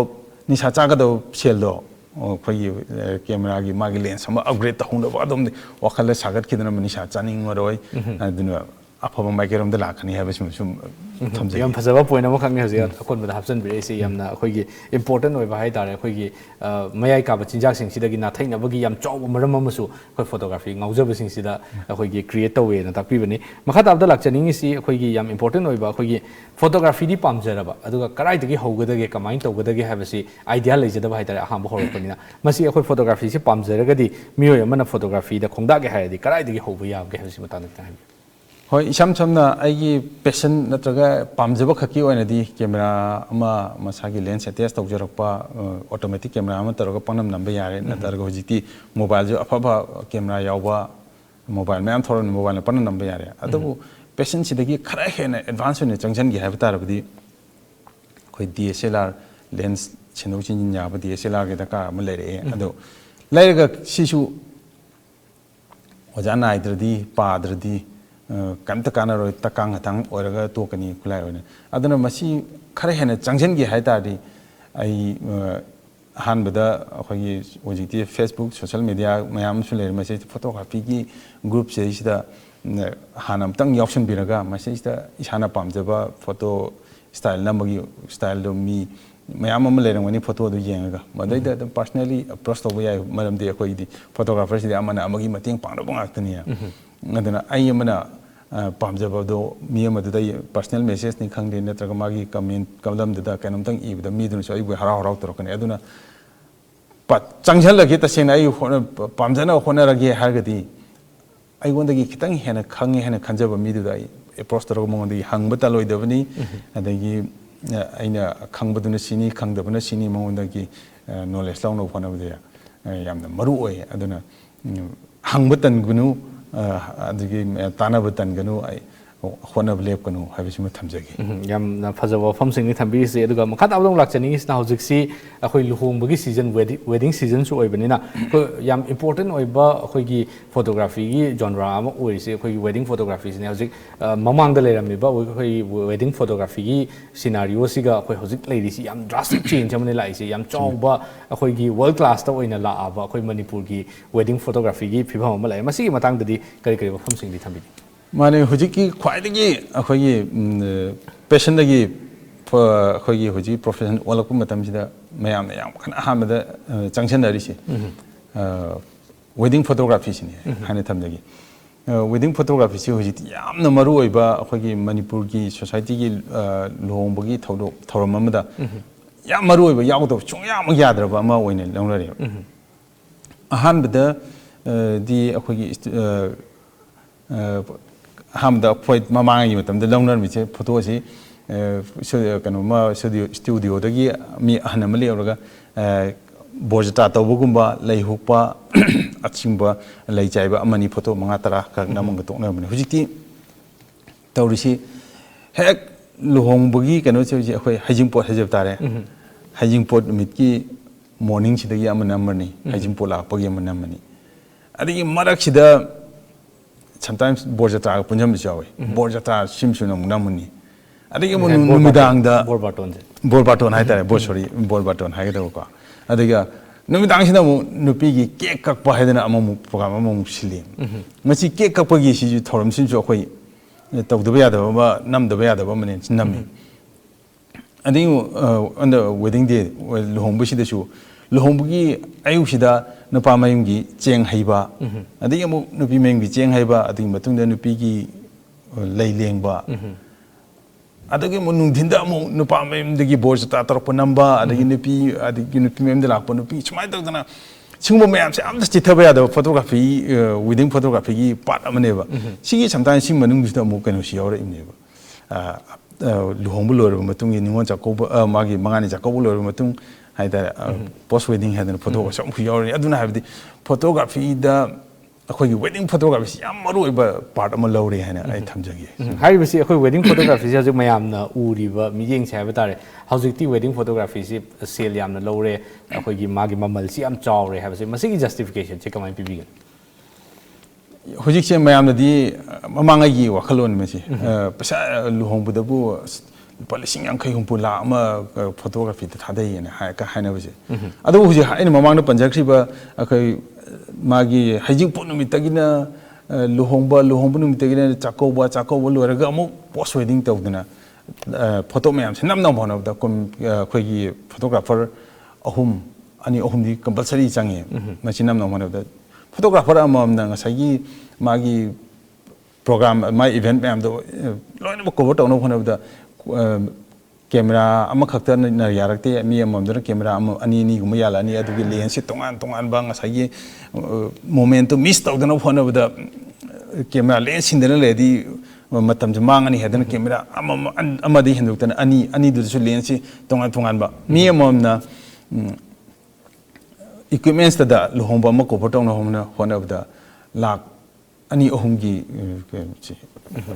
ꯅꯤꯁꯥ ꯆꯥꯒꯗꯕ ꯁꯦꯜꯗꯣ ꯑꯩꯈꯣꯏꯒꯤ ꯀꯦꯃꯦꯔꯥꯒꯤ ꯃꯥꯒꯤ ꯂꯦꯟꯁ ꯑꯃ ꯑꯞꯒ꯭ꯔꯦꯗ ꯇꯧꯍꯧꯅꯕ ꯑꯗꯨꯝ ꯋꯥꯈꯜꯗ ꯁꯥꯒꯠꯈꯤꯗꯅ ꯅꯤꯁꯥ ꯆꯥꯅꯤꯡꯉꯔꯣꯏ ꯑꯗꯨꯅ ꯑꯐꯕ ꯃꯥꯏꯀꯩꯔꯣꯝꯗ ꯂꯥꯛꯀꯅꯤ ꯍꯥꯏꯕꯁꯤꯃ ꯁꯨꯝ ꯊꯝꯖꯒꯦ ꯌꯥꯝ ꯐꯖꯕ ꯄꯣꯏꯟ ꯑꯃꯈꯛꯅꯤ ꯍꯧꯖꯤꯛ ꯑꯀꯣꯟꯕꯗ ꯍꯥꯞꯆꯤꯟꯕꯤꯔꯛꯏꯁꯤ ꯌꯥꯝꯅ ꯑꯩꯈꯣꯏꯒꯤ ꯏꯝꯄꯣꯔꯇꯦꯟ ꯑꯣꯏꯕ ꯍꯥꯏꯇꯥꯔꯦ ꯑꯩꯈꯣꯏꯒꯤ ꯃꯌꯥꯏ ꯀꯥꯕ ꯆꯤꯟꯖꯥꯛꯁꯤꯡꯁꯤꯗꯒꯤ ꯅꯥꯊꯩꯅꯕꯒꯤ ꯌꯥꯝ ꯆꯥꯎꯕ ꯃꯔꯝ ꯑꯃꯁꯨ ꯑꯩꯈꯣꯏ ꯐꯣꯇꯣꯒ꯭ꯔꯥꯐꯤ ꯉꯥꯎꯖꯕꯁꯤꯡꯁꯤꯗ ꯑꯩꯈꯣꯏꯒꯤ ꯀ꯭ꯔꯤꯌꯦꯠ ꯇꯧꯋꯦꯅ ꯇꯥꯛꯄꯤꯕꯅꯤ ꯃꯈꯥ ꯇꯥꯕꯗ ꯂꯥꯛꯆꯅꯤꯡꯉꯤꯁꯤ ꯑꯩꯈꯣꯏꯒꯤ ꯌꯥꯝ ꯏꯝꯄꯣꯔꯇꯦꯟ ꯑꯣꯏꯕ ꯑꯩꯈꯣꯏꯒꯤ ꯐꯣꯇꯣꯒ꯭ꯔꯥꯐꯤꯗꯤ ꯄꯥꯝꯖꯔꯕ ꯑꯗꯨꯒ ꯀꯗꯥꯏꯗꯒꯤ ꯍꯧꯒꯗꯒꯦ ꯀꯃꯥꯏꯅ ꯇꯧꯒꯗꯒꯦ ꯍꯥꯏꯕꯁꯤ ꯑꯥꯏꯗꯤꯌꯥ ꯂꯩꯖꯗꯕ ꯍꯥꯏꯇꯥꯔꯦ ꯑꯍꯥꯟꯕ ꯍꯧꯔꯛꯄꯅꯤꯅ ꯃꯁꯤ ꯑꯩꯈꯣꯏ ꯐꯣꯇꯣꯒ꯭ꯔꯥꯐꯤꯁꯤ ꯄꯥꯝꯖꯔꯒꯗꯤ ꯃꯤꯑꯣꯏ ꯑꯃꯅ ꯐꯣꯇꯣꯒ꯭ꯔꯥꯐꯤꯗ ꯈꯣꯡꯗꯥꯒꯦ ꯍꯥꯏꯔꯗꯤ ꯀꯗꯥꯏꯗꯒꯤ ꯍꯧꯕ ꯌꯥꯕꯒꯦ ꯍꯥꯏꯕꯁꯤ ꯃꯇꯥꯡꯗ ꯈꯤꯇꯪ ꯍꯥꯏꯕꯤꯌꯨ ꯍꯣꯏ ꯏꯁꯝ ꯁꯝꯅ ꯑꯩꯒꯤ ꯄꯦꯁꯟ ꯅꯠꯇ꯭ꯔꯒ ꯄꯥꯝꯖꯕ ꯈꯛꯀꯤ ꯑꯣꯏꯅꯗꯤ ꯀꯦꯃꯦꯔꯥ ꯑꯃ ꯃꯁꯥꯒꯤ ꯂꯦꯟꯁ ꯑꯦꯇꯦꯁ ꯇꯧꯖꯔꯛꯄ ꯑꯣꯇꯣꯃꯦꯇꯤꯛ ꯀꯦꯃꯦꯔꯥ ꯑꯃ ꯇꯧꯔꯒ ꯄꯪꯅꯝ ꯅꯝꯕ ꯌꯥꯔꯦ ꯅꯠꯇ꯭ꯔꯒ ꯍꯧꯖꯤꯛꯇꯤ ꯃꯣꯕꯥꯏꯜꯁꯨ ꯑꯐꯕ ꯀꯦꯃꯦꯔꯥ ꯌꯥꯎꯕ ꯃꯣꯕꯥꯏꯜ ꯃꯌꯥꯝ ꯊꯣꯔꯛꯑꯕꯅꯤꯅ ꯃꯣꯕꯥꯏꯜꯅ ꯄꯪꯅꯝ ꯅꯝꯕ ꯌꯥꯔꯦ ꯑꯗꯨꯕꯨ ꯄꯦꯁꯟꯁꯤꯗꯒꯤ ꯈꯔ ꯍꯦꯟꯅ ꯑꯦꯗꯚꯥꯟꯁ ꯑꯣꯏꯅ ꯆꯪꯁꯤꯟꯒꯦ ꯍꯥꯏꯕ ꯇꯥꯔꯕꯗꯤ ꯑꯩꯈꯣꯏ DSLR ꯂꯦꯟꯁ ꯁꯤꯟꯗꯣꯛ ꯁꯤꯟꯖꯤꯟ ꯌꯥꯕ DSLRꯒꯤ ꯗꯔꯀꯥꯔ ꯑꯃ ꯂꯩꯔꯛꯑꯦ ꯑꯗꯣ ꯂꯩꯔꯒ ꯁꯤꯁꯨ ꯑꯣꯖꯥ नाꯏꯗ꯭ꯔꯗꯤ ꯄꯥꯗ꯭ꯔꯗꯤ ꯀꯩꯝꯇ ꯀꯥꯟꯅꯔꯣꯏ ꯇꯀꯥꯡ ꯍꯇꯥꯡ ꯑꯣꯏꯔꯒ ꯇꯣꯛꯀꯅꯤ ꯈꯨꯠꯂꯥꯏ ꯑꯣꯏꯅ ꯑꯗꯨꯅ ꯃꯁꯤ ꯈꯔ ꯍꯦꯟꯅ ꯆꯪꯁꯤꯟꯒꯦ ꯍꯥꯏ ꯇꯥꯔꯗꯤ ꯑꯩ ꯑꯍꯥꯟꯕꯗ ꯑꯩꯈꯣꯏꯒꯤ ꯍꯧꯖꯤꯛꯇꯤ ꯐꯦꯁꯕꯨꯛ ꯁꯣꯁꯦꯜ ꯃꯤꯗꯤꯌꯥ ꯃꯌꯥꯝ ꯑꯃꯁꯨ ꯂꯩꯔꯦ ꯃꯁꯤ ꯐꯣꯇꯣꯒ꯭ꯔꯥꯐꯤꯒꯤ ꯒ꯭ꯔꯨꯞꯁꯤꯗꯩꯁꯤꯗ ꯍꯥꯟꯅ ꯑꯝꯇꯪ ꯌꯥꯎꯁꯟꯕꯤꯔꯒ ꯃꯁꯤꯁꯤꯗ ꯏꯁꯥꯅ ꯄꯥꯝꯖꯕ ꯐꯣꯇꯣ ꯁ꯭ꯇꯥꯏꯜ ꯅꯝꯕꯒꯤ ꯁ꯭ꯇꯥꯏꯜꯗꯣ ꯃꯤ ꯃꯌꯥꯝ ꯑꯃ ꯂꯩꯔꯝꯒꯅꯤ ꯐꯣꯇꯣꯗꯨ ꯌꯦꯡꯉꯒ ꯃꯗꯩꯗ ꯑꯗꯨꯝ ꯄꯥꯔꯁꯅꯦꯜꯂꯤ ꯑꯦꯄ꯭ꯔꯣꯆ ꯇꯧꯕ ꯌꯥꯏ ꯃꯔꯝꯗꯤ ꯑꯩꯈꯣꯏꯒꯤꯗꯤ ꯐꯣꯇꯣꯒ꯭ꯔꯥꯐꯔꯁꯤꯗꯤ ꯑꯃꯅ ꯑꯃꯒꯤ ꯃꯇꯦꯡ ꯄꯥꯡꯅꯕ ꯉꯥꯛꯇꯅꯤ ꯑꯗꯨꯅ ꯑꯩ ꯑꯃꯅ ꯄꯥꯝꯖꯕꯗꯣ ꯃꯤ ꯑꯃꯗꯨꯗ ꯄꯔꯁꯅꯦꯜ ꯃꯦꯁꯦꯖꯅꯤ ꯈꯪꯗꯦ ꯅꯠꯇ꯭ꯔꯒ ꯃꯥꯒꯤ ꯀꯃꯦꯟ ꯀꯂꯝꯗꯨꯗ ꯀꯩꯅꯣꯝꯇꯪ ꯏꯕꯗ ꯃꯤꯗꯨꯅꯁꯨ ꯑꯩꯕꯨ ꯍꯔꯥꯎ ꯍꯔꯥꯎ ꯇꯧꯔꯛꯀꯅꯤ ꯑꯗꯨꯅ ꯆꯪꯁꯤꯜꯂꯒꯦ ꯇꯁꯦꯡꯅ ꯑꯩ ꯄꯥꯝꯖꯅ ꯍꯣꯠꯅꯔꯒꯦ ꯍꯥꯏꯔꯒꯗꯤ ꯑꯩꯉꯣꯟꯗꯒꯤ ꯈꯤꯇꯪ ꯍꯦꯟꯅ ꯈꯪꯉꯦ ꯍꯥꯏꯅ ꯈꯟꯖꯕ ꯃꯤꯗꯨꯗ ꯑꯩ ꯑꯦꯄ꯭ꯔꯣꯆ ꯇꯧꯔꯒ ꯃꯉꯣꯟꯗꯒꯤ ꯍꯪꯕ ꯇꯜꯂꯣꯏꯗꯕꯅꯤ ꯑꯗꯒꯤ ꯑꯩꯅ ꯈꯪꯕꯗꯨꯅ ꯁꯤꯅꯤ ꯈꯪꯗꯕꯅ ꯁꯤꯅꯤ ꯃꯉꯣꯟꯗꯒꯤ ꯅꯣꯂꯦꯖ ꯂꯧꯅꯕ ꯍꯣꯠꯅꯕꯗ ꯌꯥꯝꯅ ꯃꯔꯨ ꯑꯣꯏ ꯑꯗꯨꯅ ꯍꯪꯕ ꯇꯟꯒꯅꯨ ꯑꯗꯒꯤ ꯇꯥꯟꯅꯕ ꯇꯟꯒꯅꯨ ꯑꯩ ꯍꯣꯠꯅꯕ ꯂꯦꯞꯀꯅꯨ ꯍꯥꯏꯕꯁꯤꯃ ꯊꯝꯖꯒꯦ ꯌꯥꯝꯅ ꯐꯖꯕ ꯋꯥꯐꯝꯁꯤꯡꯅꯤ ꯊꯝꯕꯤꯔꯤꯁꯤ ꯑꯗꯨꯒ ꯃꯈꯥ ꯇꯥꯕꯗ ꯑꯃꯨꯛ ꯂꯥꯛꯆꯅꯤꯡꯉꯤꯁꯤꯅ ꯍꯧꯖꯤꯛꯁꯤ ꯑꯩꯈꯣꯏ ꯂꯨꯍꯣꯡꯕꯒꯤ ꯁꯤꯖꯟ ꯋꯦꯗꯤꯡ ꯁꯤꯖꯟꯁꯨ ꯑꯣꯏꯕꯅꯤꯅ ꯑꯩꯈꯣꯏ ꯌꯥꯝ ꯏꯝꯄꯣꯔꯇꯦꯟ ꯑꯣꯏꯕ ꯑꯩꯈꯣꯏꯒꯤ ꯐꯣꯇꯣꯒ꯭ꯔꯥꯐꯤꯒꯤ ꯖꯣꯟꯔꯥ ꯑꯃ ꯑꯣꯏꯔꯤꯁꯤ ꯑꯩꯈꯣꯏꯒꯤ ꯋꯦꯗꯤꯡ ꯐꯣꯇꯣꯒ꯭ꯔꯥꯐꯤꯁꯤꯅꯦ ꯍꯧꯖꯤꯛ ꯃꯃꯥꯡꯗ ꯂꯩꯔꯝꯃꯤꯕ ꯑꯩꯈꯣꯏ ꯋꯦꯗꯤꯡ ꯐꯣꯇꯣꯒ꯭ꯔꯥꯐꯤꯒꯤ ꯁꯤꯅꯥꯔꯤꯑꯣꯁꯤꯒ ꯑꯩꯈꯣꯏ ꯍꯧꯖꯤꯛ ꯂꯩꯔꯤꯁꯤ ꯌꯥꯝ ꯗ꯭ꯔꯥꯁꯇꯤꯛ ꯆꯦꯟꯖ ꯑꯃꯅ ꯂꯥꯛꯏꯁꯤ ꯌꯥꯝ ꯆꯥꯎꯕ ꯑꯩꯈꯣꯏꯒꯤ ꯋꯥꯔꯜ ꯀ꯭ꯂꯥꯁꯇ ꯑꯣꯏꯅ ꯂꯥꯛꯑꯕ ꯑꯩꯈꯣꯏ ꯃꯅꯤꯄꯨꯔꯒꯤ ꯋꯦꯗꯤꯡ ꯐꯣꯇꯣꯒ꯭ꯔꯥꯐꯤꯒꯤ ꯐꯤꯕꯝ ꯑꯃ ꯂꯥꯛꯑꯦ ꯃꯁꯤꯒꯤ ꯃꯇꯥꯡꯗꯗꯤ ꯀꯔꯤ ꯀꯔꯤ ꯋꯥꯐꯝꯁꯤꯡꯗꯤ ꯊꯝꯕꯤꯒꯦ ꯃꯥꯅꯦ ꯍꯧꯖꯤꯛꯀꯤ ꯈ꯭ꯋꯥꯏꯗꯒꯤ ꯑꯩꯈꯣꯏꯒꯤ ꯄꯦꯁꯟꯗꯒꯤ ꯑꯩꯈꯣꯏꯒꯤ ꯍꯧꯖꯤꯛ ꯄ꯭ꯔꯣꯐꯦꯁꯟ ꯑꯣꯜꯂꯛꯄ ꯃꯇꯝꯁꯤꯗ ꯃꯌꯥꯝꯅ ꯌꯥꯝ ꯀꯟꯅ ꯑꯍꯥꯟꯕꯗ ꯆꯪꯁꯤꯟꯅꯔꯤꯁꯤ ꯋꯦꯗꯤꯡ ꯐꯣꯇꯣꯒ꯭ꯔꯥꯐꯤꯁꯤꯅꯤ ꯍꯥꯏꯅ ꯊꯝꯖꯒꯦ ꯋꯦꯗꯤꯡ ꯐꯣꯇꯣꯒ꯭ꯔꯥꯐꯤꯁꯤ ꯍꯧꯖꯤꯛꯇꯤ ꯌꯥꯝꯅ ꯃꯔꯨ ꯑꯣꯏꯕ ꯑꯩꯈꯣꯏꯒꯤ ꯃꯅꯤꯄꯨꯔꯒꯤ ꯁꯣꯁꯥꯏꯇꯤꯒꯤ ꯂꯨꯍꯣꯡꯕꯒꯤ ꯊꯧꯔꯝ ꯑꯃꯗ ꯌꯥꯝ ꯃꯔꯨ ꯑꯣꯏꯕ ꯌꯥꯎꯗꯕ ꯁꯨꯡꯌꯥꯃꯛ ꯌꯥꯗ꯭ꯔꯕ ꯑꯃ ꯑꯣꯏꯅ ꯂꯧꯅꯔꯦꯕ ꯑꯍꯥꯟꯕꯗ ꯗꯤ ꯑꯩꯈꯣꯏꯒꯤ ꯑꯍꯥꯟꯕꯗ ꯑꯩꯈꯣꯏ ꯃꯃꯥꯡꯒꯤ ꯃꯇꯝꯗ ꯂꯧꯅꯔꯝꯃꯤꯁꯦ ꯐꯣꯇꯣꯁꯤ ꯀꯩꯅꯣꯃ ꯁ꯭ꯇꯨꯗꯤꯑꯣꯗꯒꯤ ꯃꯤ ꯑꯍꯟ ꯑꯃ ꯂꯦꯞꯔꯒ ꯕꯣꯔꯖꯇꯥ ꯇꯧꯕꯒꯨꯝꯕ ꯂꯩ ꯍꯨꯛꯄ achingba lei chaiba amani photo manga tara ka namang to na mani hujiti tawrisi hek luhongbagi kano che akhoi hijing pot hajab tare hijing pot mit ki morning chidagi amana amani hijing pot la pagi amana amani adigi marak chida sometimes borjata punjam jawe borjata simsuna munamuni adigi numidang da borbaton hai tare sorry borbaton hai da ko adiga numidang sina mu nupi gi cake kakpa hai dana amamu program amamu silim masi cake kakpa gi si thoram sin jo khoi tawdaba yadaba ba namdaba yadaba mane nami adi on the wedding day luhongbu sida su luhongbu gi ayu sida nupa mayum gi cheng haiba adi amu nupi mayum gi cheng haiba adi matungda nupi gi lei lengba adagi mu nungdinda amu nupa mayum dagi borja ta tarpa namba adagi nupi mayum da lakpa nupi chumai tawdana Singbo mayam se amda chithaba yada photography wedding photography gi part amaneba sigi sometimes sing manung sida mu kanu si yawra imneba luhongbu lorba matung ningon chakoba magi mangani chakoba lorba matung haida post wedding haida photo ko sam yawra aduna habdi photography da akhoi wedding photography yam maru iba part ama lawre haina ai thamjagi haibasi akhoi wedding photography se haju mayam na uriba miyeng se haba tare hojikti wedding photography se sale yam na lawre akhoi gi magi mamal si am chawre habase masigi justification che kamai pibigan hojik se mayam na di mamanga gi wakhalon mesi pasa luhongbu da bu policing yang kai humpu la ama photography ta thadai ne ha ka haina base adu huji ha ina mamang na panjakri ba akai magi hijing pot numitagina luhongba numitagina chakoba loraga amu post wedding tawdana photo mayam se namna bhona da kom khoi gi photographer ahum di compulsory change machi namna bhona da photographer amam na ngasagi magi program my event mayam do loina ba cover tawna bhona da camera ama khakta na yarakte mi amam da camera am ani guma yala ani adugi lens se tongan ba ngasagi moment miss tawdana bhona da camera lens sindana ledi matam jamangani hedana camera amadi hinduktana ani du su lens tongan ba mi amam na equipments da luhongba ma ko photo na homna hona da lak ani ohumgi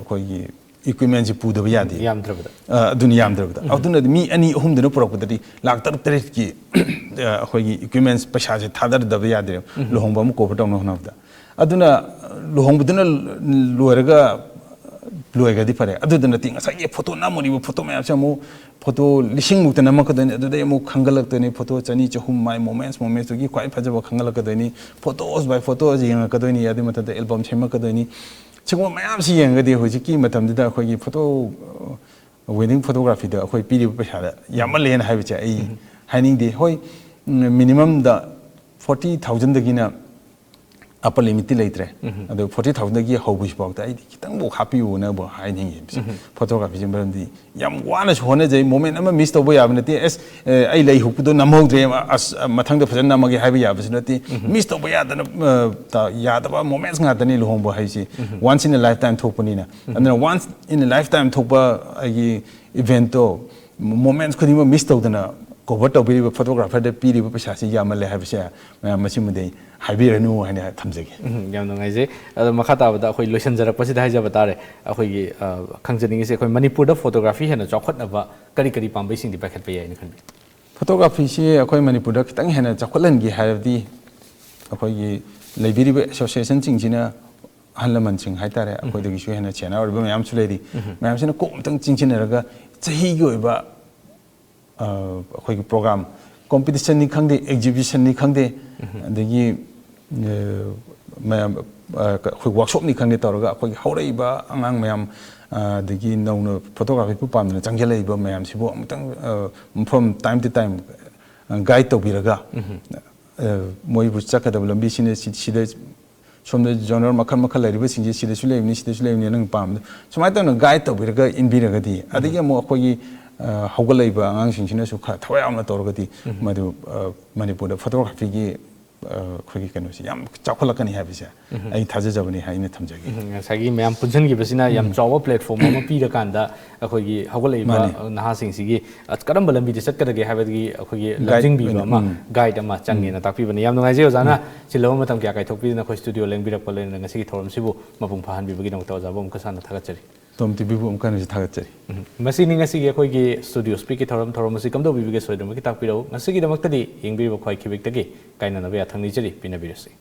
ko gi equipment ji pudaba yade yamdrabada aduni yamdrabada aduna mi ani ohum dana purakudari lak tar tarit ki khoi equipments pasha je thadar da yade luhongba ma ko photo na hona da aduna luhongbuduna loiraga loigadi pare adudana ting asai photo namoni photo ma samu photo lising mukta namakadani adudai mu khangalakdani photo chani chahum my moments gi kwai phajaba khangalakadani photos by photos yengakadani yadi matada album semakadani chingwa mayam si yengadi hojiki matamda khoi photo wedding photography da khoi piri paisa da yamal len haibicha ai haning de hoi minimum da 40,000 dagina upper limit later ado 40,000 gi hobush bawta ai kitang bo happy una bo hiding photography jembrandi yam wana hone jai moment ama miss to bo yabnati es ai lei hukdo namhodre as mathang da phajana magi haibi yabsnati miss to bo yadana ta yadaba moments ngatani lohong bo haisi once in a lifetime thopani na and then once in a lifetime thopa ai event to moments khudima miss to dana cover to be photographer de piri ba pasa si yamal le habse masimudei haibiranu haina thamjage yam ngai je ado makhata ba khoi loisan jara pasi dai jaba tare khoi gi khangjaning se khoi manipur da photography hena chokhat na ba kari pambai sing di pakhat pa yai na khanbi photography se khoi manipur da kitang hena chokhatlan gi haibdi khoi gi leibiri association chingchina hanlaman ching haitare khoi da gi su hena chena or ba mayam chuledi mayam sina ko tang chingchina raga chahi gi oiba program competition ni khangde exhibition ni khangde adagi mayam workshop ni khangde tawraga khoi haurai ba angang mayam adagi nauna photography pu pamna changjale ba mayam sibo amtang from time to time guide to biraga moi bu chakada lambi sine sida somda genre makal lariba singje sida sulaimni nang pam somai ta guide to biraga in biraga di adagi mo khoi haugalaiba angang singsina su kha thawai amna torgati madu manipur da photography gi ꯑꯩꯈꯣꯏꯒꯤ ꯀꯩꯅꯣꯁꯤ ꯌꯥꯝ ꯆꯥꯎꯈꯠꯂꯛꯀꯅꯤ ꯍꯥꯏꯕꯁꯦ ꯑꯩ ꯊꯥꯖꯖꯕꯅꯤ ꯍꯥꯏꯅ ꯊꯝꯖꯒꯦ ꯉꯁꯥꯏꯒꯤ ꯃꯌꯥꯝ ꯄꯨꯟꯁꯤꯟꯈꯤꯕꯁꯤꯅ ꯌꯥꯝ ꯆꯥꯎꯕ ꯄ꯭ꯂꯦꯠꯐꯣꯝ ꯑꯃ ꯄꯤꯔꯀꯥꯟꯗ ꯑꯩꯈꯣꯏꯒꯤ ꯍꯧꯒꯠꯂꯛꯏꯕ ꯅꯍꯥꯁꯤꯡꯁꯤꯒꯤ ꯀꯔꯝꯕ ꯂꯝꯕꯤꯗ ꯆꯠꯀꯗꯒꯦ ꯍꯥꯏꯕꯒꯤ ꯑꯩꯈꯣꯏꯒꯤ ꯂꯝꯖꯤꯡꯕꯤꯕ ꯑꯃ ꯒꯥꯏꯗ ꯑꯃ ꯆꯪꯉꯦꯅ ꯇꯥꯛꯄꯤꯕꯅꯤ ꯌꯥꯝ ꯅꯨꯡꯉꯥꯏꯖꯩ ꯑꯣꯖꯥꯅ ꯆꯤꯜꯂꯕ ꯃꯇꯝ ꯀꯌꯥ ꯀꯥꯏꯊꯣꯛꯄꯤꯗꯨꯅ ꯑꯩꯈꯣꯏ ꯁ꯭ꯇꯨꯗꯤꯑꯣ ꯂꯦꯡꯕꯤꯔꯛꯄ ꯂꯩꯅ ꯉꯁꯤꯒꯤ ꯊꯧꯔꯝꯁꯤꯕꯨ ꯃꯄꯨꯡ ꯐꯥꯍꯟꯕꯤꯕꯒꯤꯗꯃꯛꯇ ꯑꯣꯖꯥꯕꯨ ꯑꯃꯨꯛꯀ ꯁꯥꯟꯅ ꯊꯥꯒꯠꯆꯔꯤ ꯇꯣꯝ ꯇꯤꯚꯤꯕꯨ ꯑꯃꯨꯛ ꯍꯟꯅꯁꯨ ꯊꯥꯒꯠꯆꯔꯤ ꯃꯁꯤꯅꯤ ꯉꯁꯤꯒꯤ ꯑꯩꯈꯣꯏꯒꯤ ꯁ꯭ꯇꯨꯗꯤꯑꯣ ꯁ꯭ꯄꯤꯛꯀꯤ ꯊꯧꯔꯝ ꯑꯁꯤ ꯀꯝꯗꯧꯕꯤꯕꯒꯦ ꯁꯣꯏꯗꯅꯃꯛꯀꯤ ꯇꯥꯛꯄꯤꯔꯛꯎ ꯉꯁꯤꯒꯤꯗꯃꯛꯇꯗꯤ ꯌꯦꯡꯕꯤꯔꯤꯕ ꯈ꯭ꯋꯥꯏ ꯈꯤꯕꯤꯛꯇꯒꯤ ꯀꯥꯏꯅꯅꯕ ꯌꯥꯊꯪ ꯅꯤꯖꯔꯤ ꯄꯤꯅꯕꯤꯔꯁꯤ